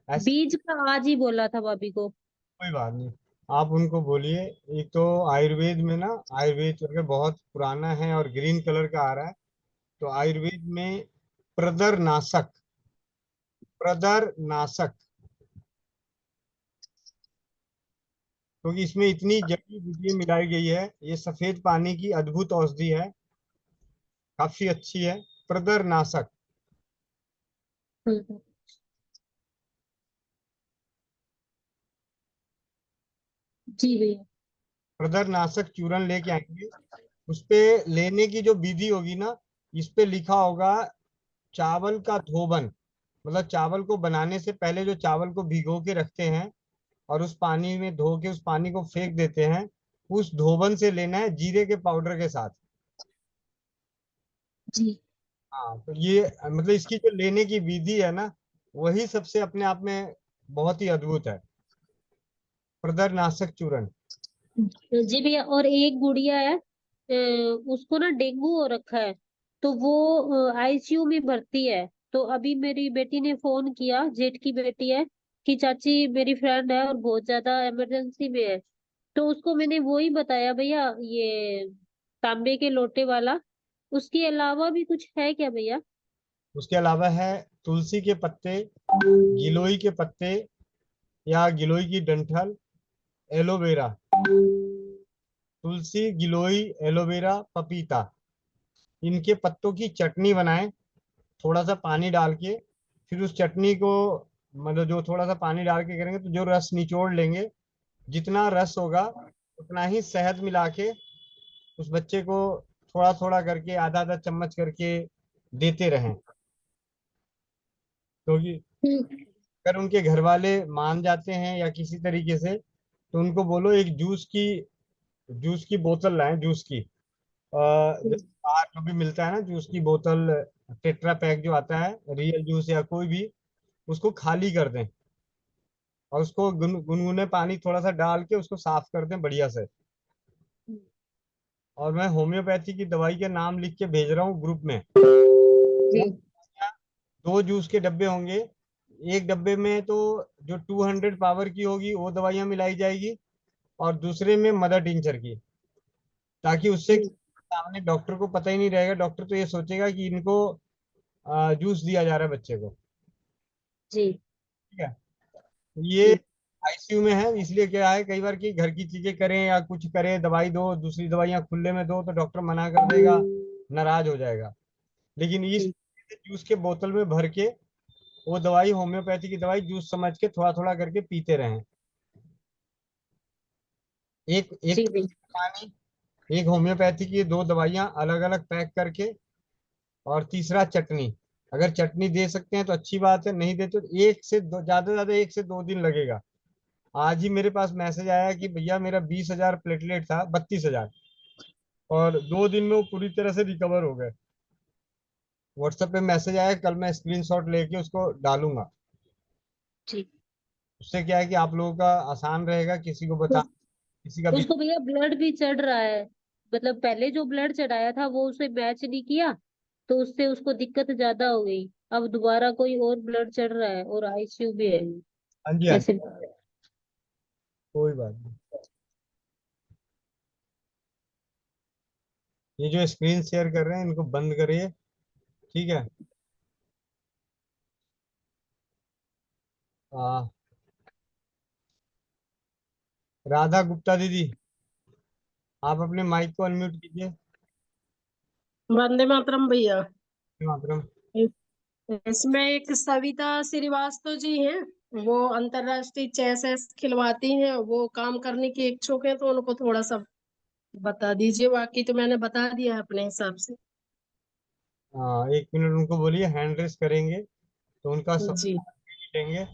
Speaker 2: ऐसे
Speaker 1: बीज का आज ही बोला था भाभी को।
Speaker 2: कोई बात नहीं, आप उनको बोलिए। एक तो आयुर्वेद में ना, आयुर्वेद करके बहुत पुराना है और ग्रीन कलर का आ रहा है। तो आयुर्वेद में प्रदर नाशक, प्रदर नाशक, क्योंकि इसमें इतनी जड़ी बूटियां मिलाई गई है, ये सफेद पानी की अद्भुत औषधि है, काफी अच्छी है। प्रदर नाशक।
Speaker 1: हम्म, जी भैया।
Speaker 2: प्रदर नाशक चूर्ण लेके आएंगे। उस पे लेने की जो विधि होगी ना, इस पे लिखा होगा चावल का धोबन। मतलब चावल को बनाने से पहले जो चावल को भिगो के रखते हैं और उस पानी में धो के उस पानी को फेंक देते हैं, उस धोबन से लेना है जीरे के पाउडर के साथ।
Speaker 1: जी
Speaker 2: हाँ, तो ये मतलब इसकी जो लेने की विधि है ना, वही सबसे अपने आप में बहुत ही अद्भुत है, प्रदर नाशक चूर्ण।
Speaker 1: जी भैया, और एक गुड़िया है, उसको ना डेंगू हो रखा है, तो वो आईसीयू में भर्ती है। तो अभी मेरी बेटी ने फोन किया, जेठ की बेटी है, कि चाची मेरी फ्रेंड है और बहुत ज्यादा इमरजेंसी में है। तो उसको मैंने वो ही बताया भैया, ये तांबे के लोटे वाला। उसके अलावा भी कुछ है क्या भैया?
Speaker 2: उसके अलावा है तुलसी के पत्ते, गिलोई के पत्ते या गिलोई की डंठल, एलोवेरा। तुलसी, गिलोई, एलोवेरा, पपीता, इनके पत्तों की चटनी बनाएं, थोड़ा सा पानी डाल के। फिर उस चटनी को, मतलब जो थोड़ा सा पानी डाल के करेंगे तो जो रस निचोड़ लेंगे, जितना रस होगा उतना ही शहद मिला के उस बच्चे को थोड़ा थोड़ा करके, आधा आधा चम्मच करके देते रहें। क्योंकि अगर उनके घर वाले मान जाते हैं या किसी तरीके से, तो उनको बोलो एक जूस की बोतल लाएं, जूस की। जैसे बाहर जो भी मिलता है ना जूस की बोतल, टेट्रा पैक जो आता है, रियल जूस या कोई भी, उसको खाली कर दें और उसको गुनगुने पानी थोड़ा सा डाल के उसको साफ कर दें बढ़िया से। और मैं होम्योपैथी की दवाई के नाम लिख के भेज रहा हूँ ग्रुप में।
Speaker 1: जी
Speaker 2: 2 जूस के डब्बे होंगे। एक डब्बे में तो जो 200 पावर की होगी वो दवाइयाँ मिलाई जाएगी, और दूसरे में मदर टिंचर की, ताकि उससे सामने डॉक्टर को पता ही नहीं रहेगा। डॉक्टर तो ये सोचेगा कि इनको जूस दिया जा रहा है बच्चे को।
Speaker 1: जी
Speaker 2: ठीक है, ये आईसीयू में है, इसलिए क्या है, कई बार की घर की चीजें करें या कुछ करें, दवाई दो, दूसरी दवाइयाँ खुले में दो, तो डॉक्टर मना कर देगा, नाराज हो जाएगा। लेकिन इस जूस के बोतल में भर के वो दवाई, होम्योपैथी की दवाई जूस समझ के थोड़ा थोड़ा करके पीते रहें। एक एक
Speaker 1: जी भैया।
Speaker 2: पानी, एक होम्योपैथी की 2 दवाइयाँ अलग अलग पैक करके, और तीसरा चटनी। अगर चटनी दे सकते हैं तो अच्छी बात है, नहीं देते तो एक से दो, ज्यादा से ज्यादा 1 से 2 दिन लगेगा। आज ही मेरे पास मैसेज आया कि भैया मेरा 20,000 प्लेटलेट था, 32,000, और 2 दिन में वो पूरी तरह से रिकवर हो गए। व्हाट्सएप पे मैसेज आया, कल मैं स्क्रीनशॉट लेके उसको डालूंगा।
Speaker 1: जी
Speaker 2: उससे क्या है कि आप लोगों का आसान रहेगा किसी को बता, किसी का भी।
Speaker 1: उसको भैया ब्लड भी चढ़ रहा है, मतलब पहले जो ब्लड चढ़ाया था वो उसे मैच नहीं किया, तो उससे उसको दिक्कत ज्यादा हो गई। अब दोबारा कोई और ब्लड चढ़ रहा है और आईसीयू भी है।
Speaker 2: हाँ जी, हाँ जी,
Speaker 1: ऐसे
Speaker 2: कोई बात नहीं। ये जो स्क्रीन शेयर कर रहे हैं इनको बंद करिए, ठीक है। आ, राधा गुप्ता दीदी, आप अपने माइक को अनम्यूट कीजिए।
Speaker 10: वंदे मातरम भैया।
Speaker 2: मातरम।
Speaker 10: इसमें एक सविता श्रीवास्तव जी हैं, वो अंतरराष्ट्रीय चेस खिलवाती हैं, वो काम करने की इच्छुक है, तो उनको थोड़ा सा बता दीजिए। बाकी तो मैंने बता दिया है अपने हिसाब से।
Speaker 2: हाँ, 1 मिनट उनको बोलिए, हैंड रेस करेंगे तो उनका सब
Speaker 10: जी
Speaker 2: लेंगे।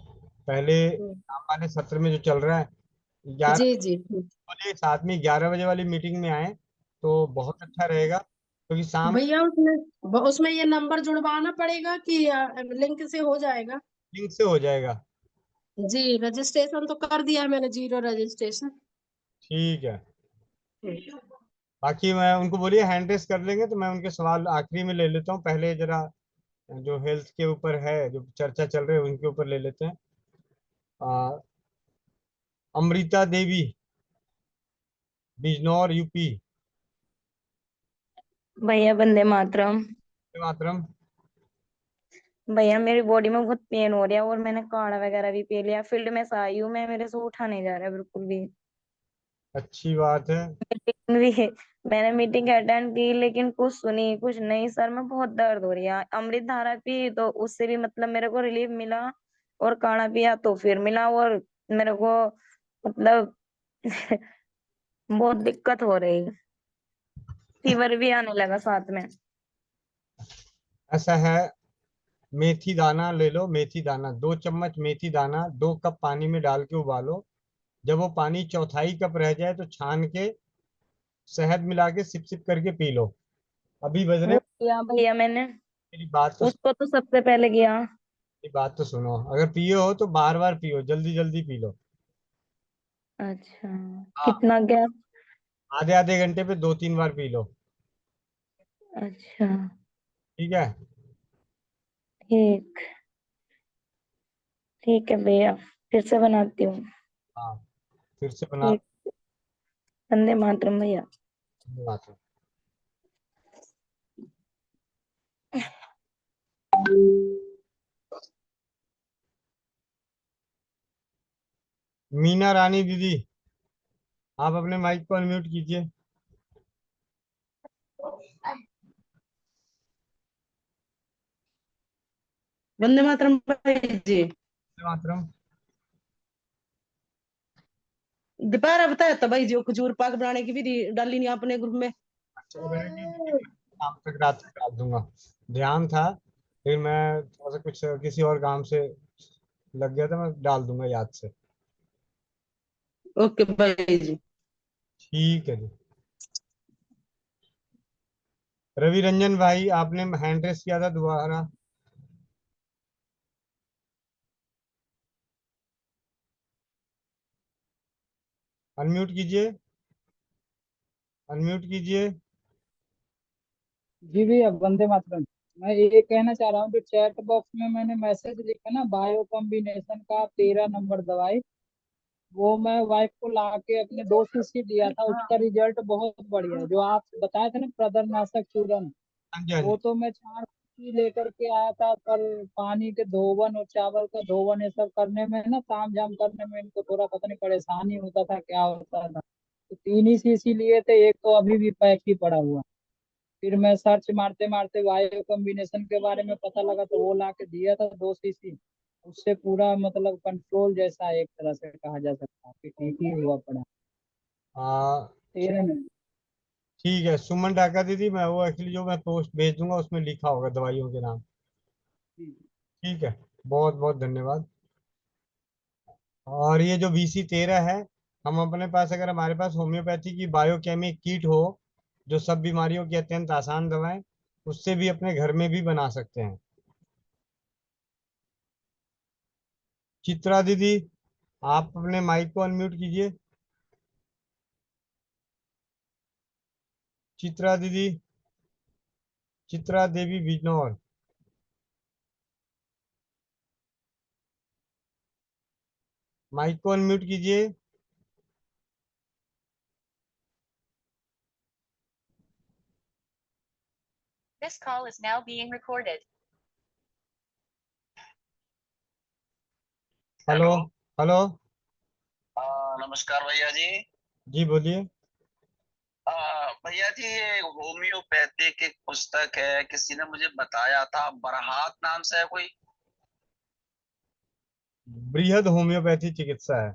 Speaker 2: पहले काम वाले सत्र में जो चल रहा है 11,
Speaker 10: जी जी।
Speaker 2: बोलिए साथ में 11 बजे वाली मीटिंग में आए तो बहुत अच्छा रहेगा, क्योंकि शाम
Speaker 10: भैया उसमें उसमें ये नंबर जुड़वाना पड़ेगा कि लिंक से हो जाएगा?
Speaker 2: लिंक से हो जाएगा।
Speaker 10: जी, रजिस्ट्रेशन तो कर दिया है मैंने, 0 रजिस्ट्रेशन।
Speaker 2: ठीक है, बाकी मैं उनको बोलिए हैंड रेस कर लेंगे, तो मैं उनके सवाल आखिरी में ले लेता हूँ। पहले जरा जो हेल्थ के ऊपर है, जो चर्चा चल रही है उनके ऊपर ले लेते हैं। आ, अमृता देवी, बिजनौर यूपी।
Speaker 11: भैया वंदे मातरम।
Speaker 2: मातरम।
Speaker 11: भैया मेरी बॉडी में बहुत पेन हो रहा है और मैंने काढ़ा वगैरह भी पी लिया। फील्ड में से आई हूँ मैं, मेरे से उठा नहीं जा रहा है बिल्कुल भी।
Speaker 2: अच्छी बात है।
Speaker 11: मीटिंग भी मैंने मीटिंग अटेंड की लेकिन कुछ सुनी कुछ नहीं। सर में बहुत दर्द हो रही है। अमृत धारा पी तो उससे भी मतलब मेरे को रिलीफ मिला, और काढ़ा पिया तो फिर मिला, और मेरे को मतलब बहुत दिक्कत हो रही। फीवर भी आने लगा साथ में।
Speaker 2: ऐसा है, मेथी दाना ले लो, मेथी दाना 2 चम्मच, मेथी दाना 2 कप पानी में डाल के उबालो। जब वो पानी चौथाई कप रह जाए तो छान के शहद मिला के सिप सिप करके पी लो। अभी बज रहे
Speaker 11: वो
Speaker 2: हैं,
Speaker 11: किया भैया मैंने,
Speaker 2: मेरी बात तो
Speaker 11: उसको तो सबसे पहले किया।
Speaker 2: मेरी बात तो सुनो, अगर पिए हो तो बार बार पियो, जल्दी जल्दी पी लो।
Speaker 11: अच्छा,
Speaker 2: हाँ,
Speaker 11: कितना गैप?
Speaker 2: आधे आधे घंटे पे 2-3 बार पी लो।
Speaker 11: अच्छा
Speaker 2: ठीक है।
Speaker 11: ठीक, ठीक है भैया, फिर से बनाती हूँ।
Speaker 2: हाँ, फिर से बना।
Speaker 11: ठीक, वंदे मातरम भैया।
Speaker 2: लो। मीना रानी दीदी, आप अपने माइक को अनम्यूट कीजिए।
Speaker 12: वंदे मातरम भाई जी।
Speaker 2: मातरम।
Speaker 12: दोपहर बताया था भाई जी, वो खजूर पाक बनाने की विधि डाली नहीं आपने ग्रुप में।
Speaker 2: शाम तक, रात तक डाल दूंगा। ध्यान था, फिर मैं थोड़ा सा कुछ किसी और काम से लग गया था, मैं डाल दूंगा याद से।
Speaker 12: ओके भाई जी।
Speaker 2: ठीक है जी। रवि रंजन भाई, आपने हैंड रेस किया था दोबारा। अनम्यूट कीजिए, अनम्यूट कीजिए।
Speaker 7: जी भैया वंदे मातरम। मैं ये कहना चाह रहा हूँ, जो चैट बॉक्स में मैंने मैसेज लिखा ना, बायो कॉम्बिनेशन का 13 नंबर दवाई, वो मैं वाइफ को ला के अपने 2 शीशी दिया था, उसका रिजल्ट बहुत बढ़िया है। जो आप बताए थे ना प्रदरनाशक चूर्ण,
Speaker 2: हाँ जी, हाँ जी।
Speaker 7: वो तो मैं 4 शीशी लेकर के आया था, पर पानी के धोवन और चावल का धोवन ये सब करने में ना, ताम झाम करने में इनको थोड़ा पता नहीं परेशानी होता था क्या होता था, तो 3 ही शीशी लिए थे, एक तो अभी भी पैक ही पड़ा हुआ। फिर मैं सर्च मारते मारते वायु कॉम्बिनेशन के बारे में पता लगा, तो वो ला के दिया था 2 शीशी। उससे पूरा मतलब कंट्रोल जैसा एक तरह से कहा जा सकता है कि ठीक ही हुआ पड़ा।
Speaker 2: हाँ,
Speaker 7: 13 में।
Speaker 2: ठीक है सुमन डाका दीदी, मैं वो एक्चुअली जो मैं पोस्ट भेज दूंगा उसमें लिखा होगा दवाइयों के नाम। ठीक है, बहुत बहुत धन्यवाद। और ये जो VC13 है, हम अपने पास, अगर हमारे पास होम्योपैथी की बायोकेमिक किट हो, जो सब बीमारियों की अत्यंत आसान दवाएं, उससे भी अपने घर में भी बना सकते हैं। चित्रा दीदी, आप अपने माइक को अनम्यूट कीजिए। चित्रा दीदी, चित्रा देवी बिजनौर। माइक को अनम्यूट कीजिए।
Speaker 13: This call is now being recorded.
Speaker 2: Hello hello.
Speaker 14: नमस्कार भैया जी।
Speaker 2: जी बोलिए।
Speaker 14: भैया जी, ये होम्योपैथिक एक पुस्तक है, किसी ने मुझे बताया था, बरहात नाम से है कोई।
Speaker 2: बृहद होम्योपैथी चिकित्सा है।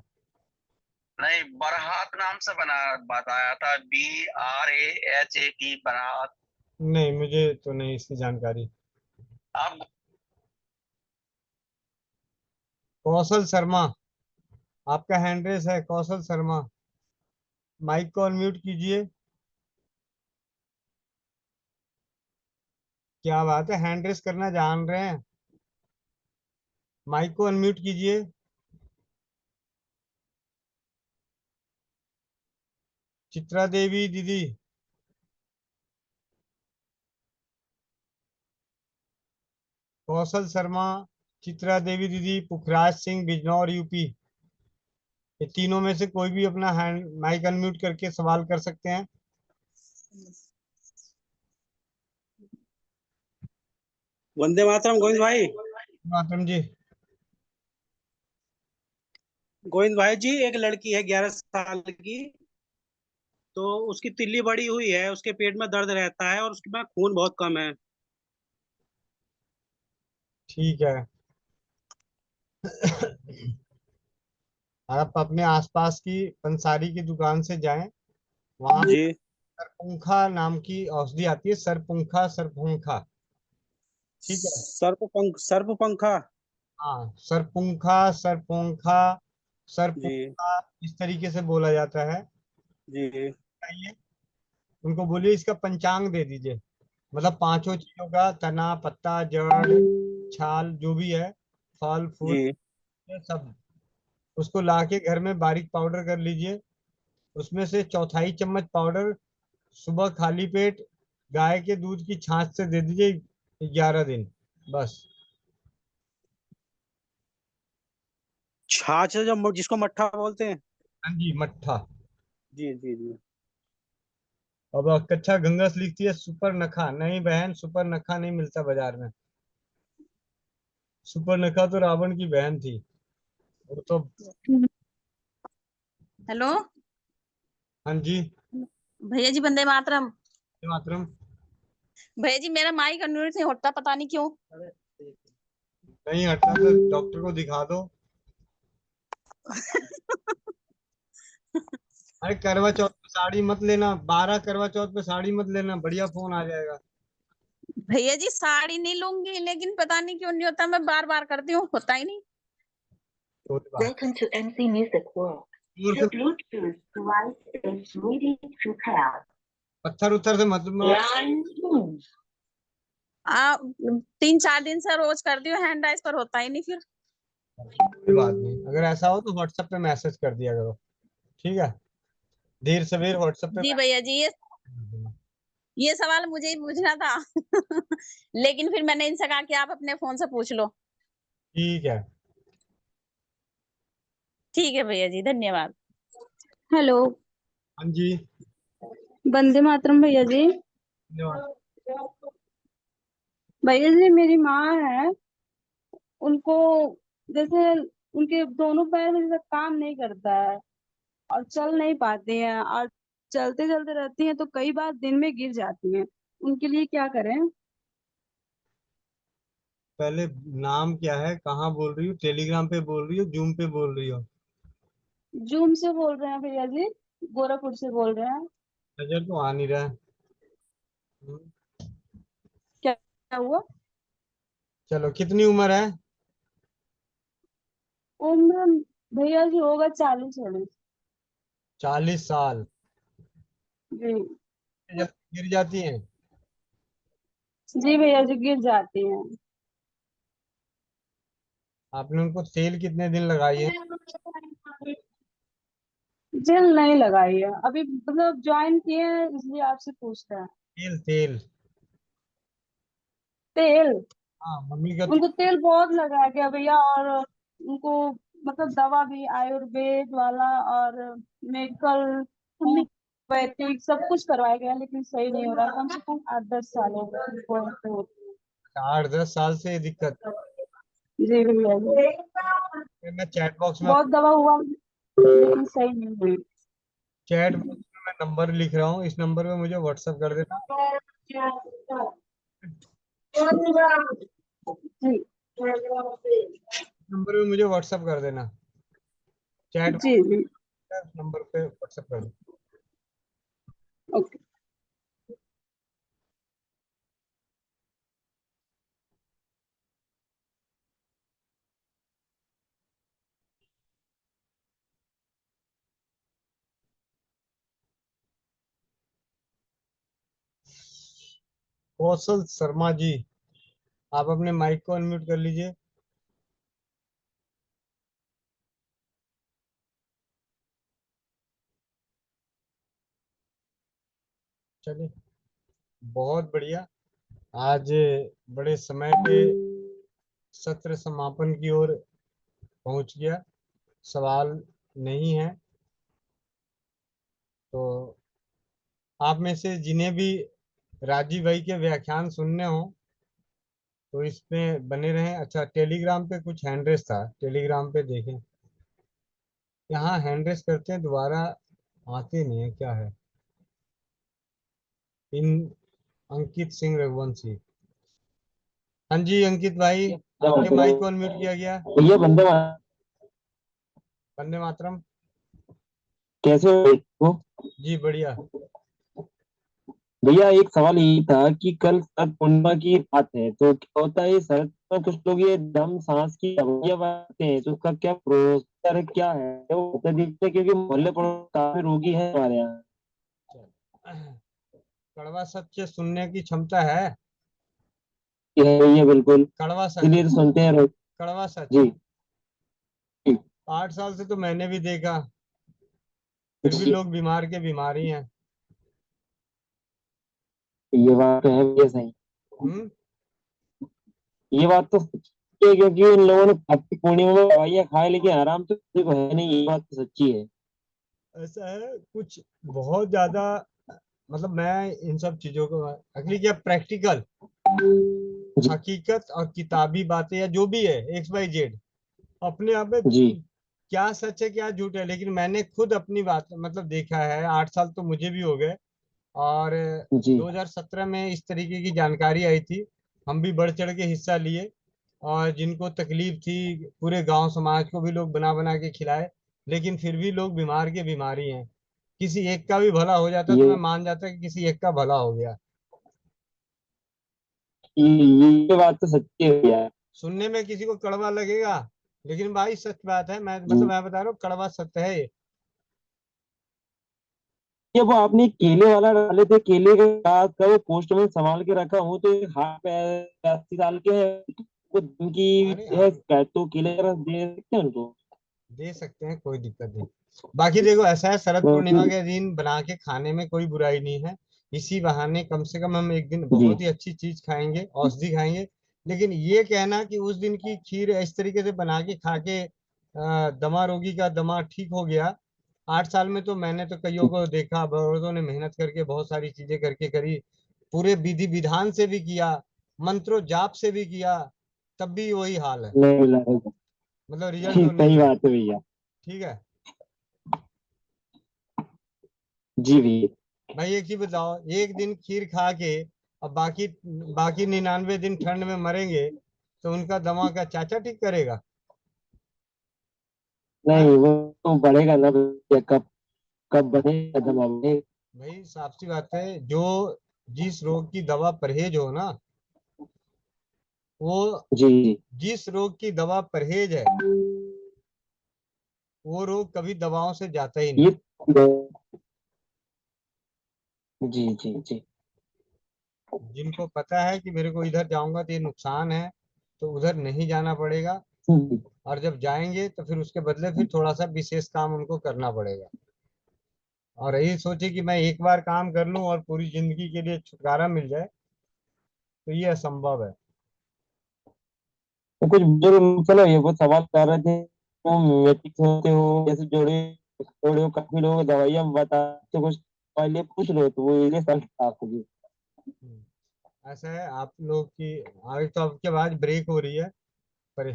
Speaker 14: नहीं, बरहात नाम से बना बताया था, BRAHAT, बरहात।
Speaker 2: नहीं, मुझे तो नहीं इसकी जानकारी।
Speaker 14: आप
Speaker 2: कौशल शर्मा, आपका हैंड रेस है। कौशल शर्मा, माइक को अनम्यूट कीजिए। क्या बात है, हैंड रेस करना जान रहे हैं। माइक को अनम्यूट कीजिए। चित्रा देवी दीदी, कौशल शर्मा, चित्रा देवी दीदी, पुखराज सिंह, बिजनौर, यूपी। ये तीनों में से कोई भी अपना हैंड माइक अनम्यूट करके सवाल कर सकते हैं।
Speaker 15: वंदे मातरम गोविंद भाई।
Speaker 2: मातरम जी।
Speaker 15: गोविंद भाई जी, एक लड़की है 11 साल की, तो उसकी तिल्ली बड़ी हुई है, उसके पेट में दर्द रहता है और उसके में खून बहुत कम है।
Speaker 2: ठीक है। आप अपने आसपास की पंसारी की दुकान से जाएं, वहां
Speaker 15: जी।
Speaker 2: सरपुंखा नाम की औषधि आती है। सरपुंखा, सरपुंखा। ठीक है।
Speaker 15: सर्प पंखा।
Speaker 2: हाँ, सरपुंखा, सरपुंखा,
Speaker 15: जी
Speaker 2: सरपुंखा, इस तरीके से बोला जाता है।
Speaker 15: जी
Speaker 2: आइए, उनको बोलिए इसका पंचांग दे दीजिए। मतलब पांचों चीजों का, तना, पत्ता, जड़, छाल, जो भी है, फल फूल,
Speaker 15: जी।
Speaker 2: ये सब उसको लाके घर में बारीक पाउडर कर लीजिए। उसमें से चौथाई चम्मच पाउडर सुबह खाली पेट गाय के दूध की छाछ से दे दीजिए, 11 दिन बस।
Speaker 15: छाछ जो जिसको मट्ठा बोलते हैं।
Speaker 2: हाँ जी, मट्ठा।
Speaker 15: जी जी जी।
Speaker 2: अब कच्चा गंगस लिखती है सुपर नखा। नहीं बहन, सुपर नखा नहीं मिलता बाजार में। सुपर नखा तो रावण की बहन थी, वो तो।
Speaker 16: हेलो
Speaker 2: हाँ जी।
Speaker 16: भैया जी, वंदे मातरम।
Speaker 2: मातरम।
Speaker 16: भैया जी, मेरा माइक अनम्यूट नहीं होता, पता नहीं क्यों।
Speaker 2: नहीं हटता तो डॉक्टर को दिखा दो। अरे करवा चौथ पे साड़ी मत लेना, 12 करवा चौथ पे साड़ी मत लेना, बढ़िया फोन आ जाएगा।
Speaker 16: भैया जी, साड़ी नहीं लूंगी, लेकिन पता नहीं क्यों नहीं होता। मैं बार बार करती हूँ, होता ही नहीं।
Speaker 13: Welcome to MC Music World. The Bluetooth device is ready to pair.
Speaker 2: पत्थर उत्थर से मत।
Speaker 16: 3-4 दिन से रोज करती हूँ हैंड राइज, पर होता ही नहीं फिर।
Speaker 2: कोई बात नहीं, अगर ऐसा हो तो व्हाट्सएप पे मैसेज कर दिया करो। ठीक है, देर सवेर व्हाट्सएप पे
Speaker 16: जी भैया जी, ये सवाल मुझे ही पूछना था। लेकिन फिर मैंने इनसे कहा कि आप अपने फोन से पूछ लो।
Speaker 2: ठीक है।
Speaker 16: ठीक है भैया जी, धन्यवाद।
Speaker 17: हेलो,
Speaker 2: हाँ जी।
Speaker 17: वंदे मातरम भैया जी।
Speaker 2: धन्यवाद।
Speaker 17: भैया जी, मेरी माँ है, उनको जैसे उनके दोनों पैर में जैसे काम नहीं करता है और चल नहीं पाती हैं, और चलते चलते रहती हैं तो कई बार दिन में गिर जाती हैं। उनके लिए क्या करें?
Speaker 2: पहले नाम क्या है, कहाँ बोल रही हो? टेलीग्राम पे बोल रही हो, जूम पे बोल रही हो?
Speaker 17: जूम से बोल रहे हैं भैया जी, गोरखपुर से बोल रहे हैं।
Speaker 2: नजर तो आ नहीं रहा है।
Speaker 17: क्या हुआ?
Speaker 2: चलो, कितनी उम्र है?
Speaker 17: उम्र भैया जी होगा 40-40।
Speaker 2: 40 साल।
Speaker 17: जी
Speaker 2: गिर जाती हैं?
Speaker 17: जी भैया जी, गिर जाती हैं।
Speaker 2: आपने उनको तेल कितने दिन लगाई है?
Speaker 17: जेल नहीं लगाई है अभी, मतलब ज्वाइन किए हैं इसलिए आपसे पूछ रहे हैं।
Speaker 2: तेल तेल।
Speaker 17: तेल?
Speaker 2: हाँ मम्मी का
Speaker 17: उनको तेल बहुत लगाया गया भैया, और उनको मतलब दवा भी आयुर्वेद वाला और मेडिकल होम्योपैथिक सब कुछ करवाया गया, लेकिन सही नहीं हो रहा। कम से कम 8-10 साल हो गए उनको ऐसे होते।
Speaker 2: 8-10 साल से ये दिक्कत।
Speaker 17: जी भैया जी,
Speaker 2: फिर मैं चैट बॉक्स में
Speaker 17: बहुत दवा हुआ लेकिन सही नहीं हुई।
Speaker 2: चैट बॉक्स में मैं नंबर लिख रहा हूँ, इस नंबर पे मुझे व्हाट्सअप कर देना।
Speaker 17: जी
Speaker 2: नंबर पे मुझे व्हाट्सअप कर देना, चैट
Speaker 17: जी जी
Speaker 2: नंबर पे व्हाट्सअप कर देना।
Speaker 17: ओके।
Speaker 2: कौशल शर्मा जी, आप अपने माइक को अनम्यूट कर लीजिए। चलिए बहुत बढ़िया। आज बड़े समय पे सत्र समापन की ओर पहुंच गया, सवाल नहीं है। तो आप में से जिन्हें भी राजीव भाई के व्याख्यान सुनने हो तो इसमें बने रहें। अच्छा टेलीग्राम पे कुछ हैंड रेस था, टेलीग्राम पे देखें। यहाँ हैंड रेस करते हैं दोबारा आते नहीं है, क्या है। इन अंकित सिंह रघुवंशी। हाँ जी अंकित भाई, आपके माइक को अनम्यूट किया गया।
Speaker 18: भैया वंदे मातरम।
Speaker 2: वंदे मातरम।
Speaker 18: कैसे हो?
Speaker 2: जी बढ़िया।
Speaker 18: भैया एक सवाल ये था कि कल शरद पूर्णिमा की बात है, तो क्या होता है शरद में कुछ लोग ये दम सांस की दवाइयां बनाते हैं, तो उसका क्या प्रोसीजर है, क्या है वो बता दीजिए, क्योंकि मोहल्ले पड़ोस काफी रोगी है हमारे यहाँ।
Speaker 2: कड़वा सत्य सुनने की क्षमता है।
Speaker 18: ये है भैया बिल्कुल,
Speaker 2: कड़वा सच,
Speaker 18: इसलिए तो सुनते हैं रोज।
Speaker 2: कड़वा सच।
Speaker 18: जी
Speaker 2: 8 साल से तो मैंने भी देखा, फिर भी लोग बीमार के बीमार ही हैं।
Speaker 18: ये बात तो है भैया सही।
Speaker 2: हम्म।
Speaker 18: ये बात तो सच्ची है, क्योंकि इन लोगों ने कार्तिक पूर्णिमा में दवाइयां खाए लेकिन आराम तो किसी को है नहीं, ये बात तो सच्ची है।
Speaker 2: ऐसा है कुछ बहुत ज्यादा, मतलब मैं इन सब चीजों को एक्चुअली क्या प्रैक्टिकल हकीकत और किताबी बातें या जो भी है XYZ अपने आप में
Speaker 18: जी
Speaker 2: क्या सच है क्या झूठ है, लेकिन मैंने खुद अपनी बात मतलब देखा है। 8 साल तो मुझे भी हो गए, और
Speaker 18: जी
Speaker 2: 2017 में इस तरीके की जानकारी आई थी, हम भी बढ़ चढ़ के हिस्सा लिए, और जिनको तकलीफ थी पूरे गांव समाज को भी लोग बना बना के खिलाए, लेकिन फिर भी लोग बीमार के बीमारी हैं। किसी एक का भी भला हो जाता तो मैं
Speaker 18: ये
Speaker 2: मान जाता कि किसी एक का भला हो गया।
Speaker 18: ये बात तो सच्ची है भैया।
Speaker 2: सुनने में किसी को कड़वा लगेगा, लेकिन भाई सच बात है, मैं मतलब
Speaker 18: जी
Speaker 2: मैं बता रहा हूँ कड़वा सत्य है ये।
Speaker 18: ये वो आपने केले वाला डाले थे, केले के साथ का वो पोस्ट में संभाल के रखा हूँ, तो एक हाथ पैर 80 साल के हैं, वो उनकी
Speaker 2: अरे
Speaker 18: है
Speaker 2: हम
Speaker 18: तो केले का रस दे सकते हैं उनको।
Speaker 2: दे सकते हैं, कोई दिक्कत नहीं। बाकी देखो ऐसा है, शरद पूर्णिमा
Speaker 18: तो
Speaker 2: के दिन बना के खाने में कोई बुराई नहीं है। इसी बहाने कम से कम हम एक दिन
Speaker 18: जी
Speaker 2: बहुत ही अच्छी चीज खाएंगे, औषधि खाएंगे। लेकिन ये कहना कि उस दिन की खीर इस तरीके से बना के खा के दमा रोगी का दमा ठीक हो गया। 8 साल में तो मैंने तो कईयों को देखा, औरतों ने मेहनत करके बहुत सारी चीजें करके करी, पूरे विधि विधान से भी किया, मंत्रो जाप से भी किया, तब भी वही हाल है,
Speaker 18: नहीं मिला है।
Speaker 2: मतलब रिजल्ट
Speaker 18: जी
Speaker 2: तो नहीं
Speaker 18: सही
Speaker 2: है।
Speaker 18: बात है भैया।
Speaker 2: ठीक है
Speaker 18: जी भैया।
Speaker 2: भाई, एक ही बताओ, एक दिन खीर खा के अब बाकी बाकी 99 दिन ठंड में मरेंगे, तो उनका दमा का चाचा ठीक करेगा? हाँ
Speaker 18: नहीं वो तो बढ़ेगा ना भैया, कब कब बढ़ेगा दमा बढ़ेगा।
Speaker 2: भाई साफ सी बात है, जो जिस रोग की दवा परहेज हो ना, वो
Speaker 18: जी जी
Speaker 2: जिस रोग की दवा परहेज है वो रोग कभी दवाओं से जाता ही नहीं।
Speaker 18: ये जी जी जी
Speaker 2: जिनको पता है कि मेरे को इधर जाऊंगा तो ये नुकसान है, तो उधर नहीं जाना पड़ेगा,
Speaker 18: जी
Speaker 2: और जब जाएंगे तो फिर उसके बदले फिर थोड़ा सा विशेष काम उनको करना पड़ेगा। और यही सोचे कि मैं एक बार काम कर लूं और पूरी जिंदगी के लिए छुटकारा मिल जाए, तो ये असंभव है।
Speaker 18: तो कुछ बुजुर्ग, चलो ये वो सवाल कर रहे थे, तो मैट्रिक्स होते हो जैसे जोड़े जोड़े हो, काफी लोग दवाइयाँ बता, तो कुछ पहले पूछ लो, तो वो ये सर आपको।
Speaker 2: ऐसा है आप लोग की आगे तो आपके आवाज ब्रेक हो रही है, पर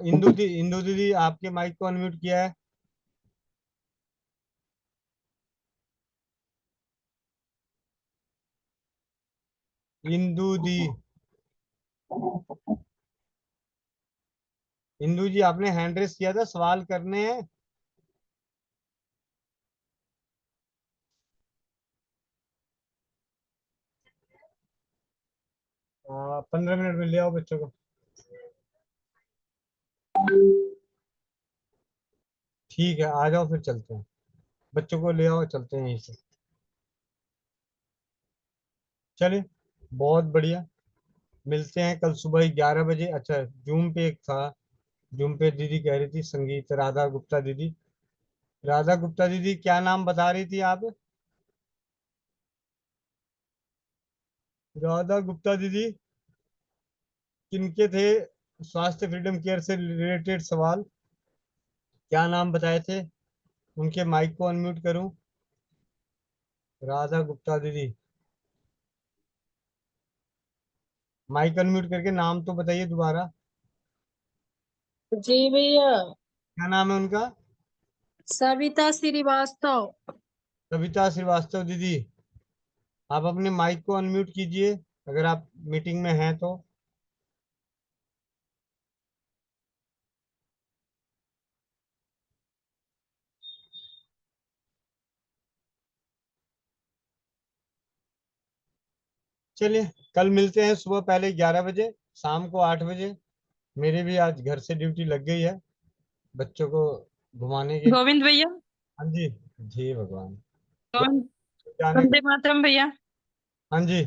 Speaker 2: इंदू दीदी आपके माइक को अनम्यूट किया है। इंदू दी, इंदू जी आपने हैंड रेस किया था, सवाल करने हैं। 15 मिनट में ले आओ बच्चों को। ठीक है, आ जाओ फिर चलते हैं, बच्चों को ले आओ, चलते हैं यहीं से। चलिए, बहुत बढ़िया, मिलते हैं कल सुबह 11 बजे। अच्छा, जूम पे एक था, जूम पे दीदी कह रही थी संगीत राधा गुप्ता दीदी। राधा गुप्ता दीदी क्या नाम बता रही थी आप? राधा गुप्ता दीदी किनके थे स्वास्थ्य फ्रीडम केयर से रिलेटेड सवाल? क्या नाम बताए थे? उनके माइक को अनम्यूट करूं? राधा गुप्ता दीदी, माइक अनम्यूट करके नाम तो बताइए दोबारा।
Speaker 10: जी भैया।
Speaker 2: क्या नाम है उनका?
Speaker 10: सविता श्रीवास्तव।
Speaker 2: कविता श्रीवास्तव दीदी, आप अपने माइक को अनम्यूट कीजिए अगर आप मीटिंग में हैं तो। चलिए, कल मिलते हैं सुबह पहले 11 बजे, शाम को 8 बजे। मेरी भी आज घर से ड्यूटी लग गई है बच्चों को घुमाने के।
Speaker 17: गोविंद भैया,
Speaker 2: हाँ जी, जी भगवान।
Speaker 17: गोविंद,
Speaker 2: जाने,
Speaker 17: वंदे मातरम भैया।
Speaker 2: हाँ जी।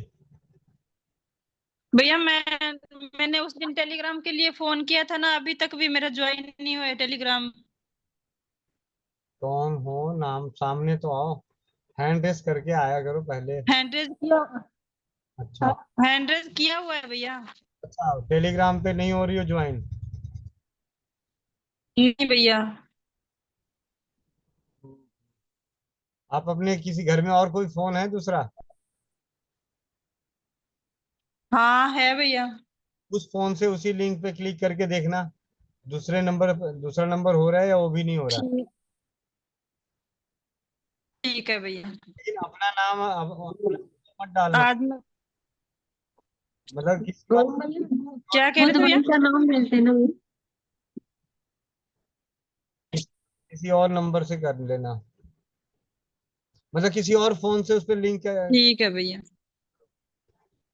Speaker 17: भैया मैंने उस दिन टेलीग्राम के लिए फोन किया था ना, अभी तक भी मेरा ज्वाइन नहीं हुआ है टेलीग्राम।
Speaker 2: कौन हो, नाम सामने तो आओ, हैंड रेस करके आया करो पहले।
Speaker 17: हैंड रेज किया,
Speaker 2: अच्छा,
Speaker 17: हैंड रेज किया हुआ है भैया।
Speaker 2: अच्छा, टेलीग्राम पे नहीं हो रही हो ज्वाइन?
Speaker 17: नहीं भैया।
Speaker 2: आप अपने किसी घर में और कोई फोन है दूसरा?
Speaker 17: हाँ है भैया।
Speaker 2: उस फोन से उसी लिंक पे क्लिक करके देखना, दूसरे नंबर दूसरा नंबर हो रहा है या वो भी नहीं हो रहा।
Speaker 17: ठीक, ठीक है भैया।
Speaker 2: लेकिन अपना नाम मत डालना,
Speaker 17: आज मैं
Speaker 2: मतलब किसी
Speaker 1: वो
Speaker 2: और,
Speaker 17: क्या कह
Speaker 1: वो
Speaker 17: रहे थे भैया?
Speaker 1: दवाई का नाम मिलते हैं ना वो।
Speaker 2: किसी और नंबर से कर लेना, मतलब किसी और फोन से उस पर लिंक
Speaker 17: ठीक है भैया।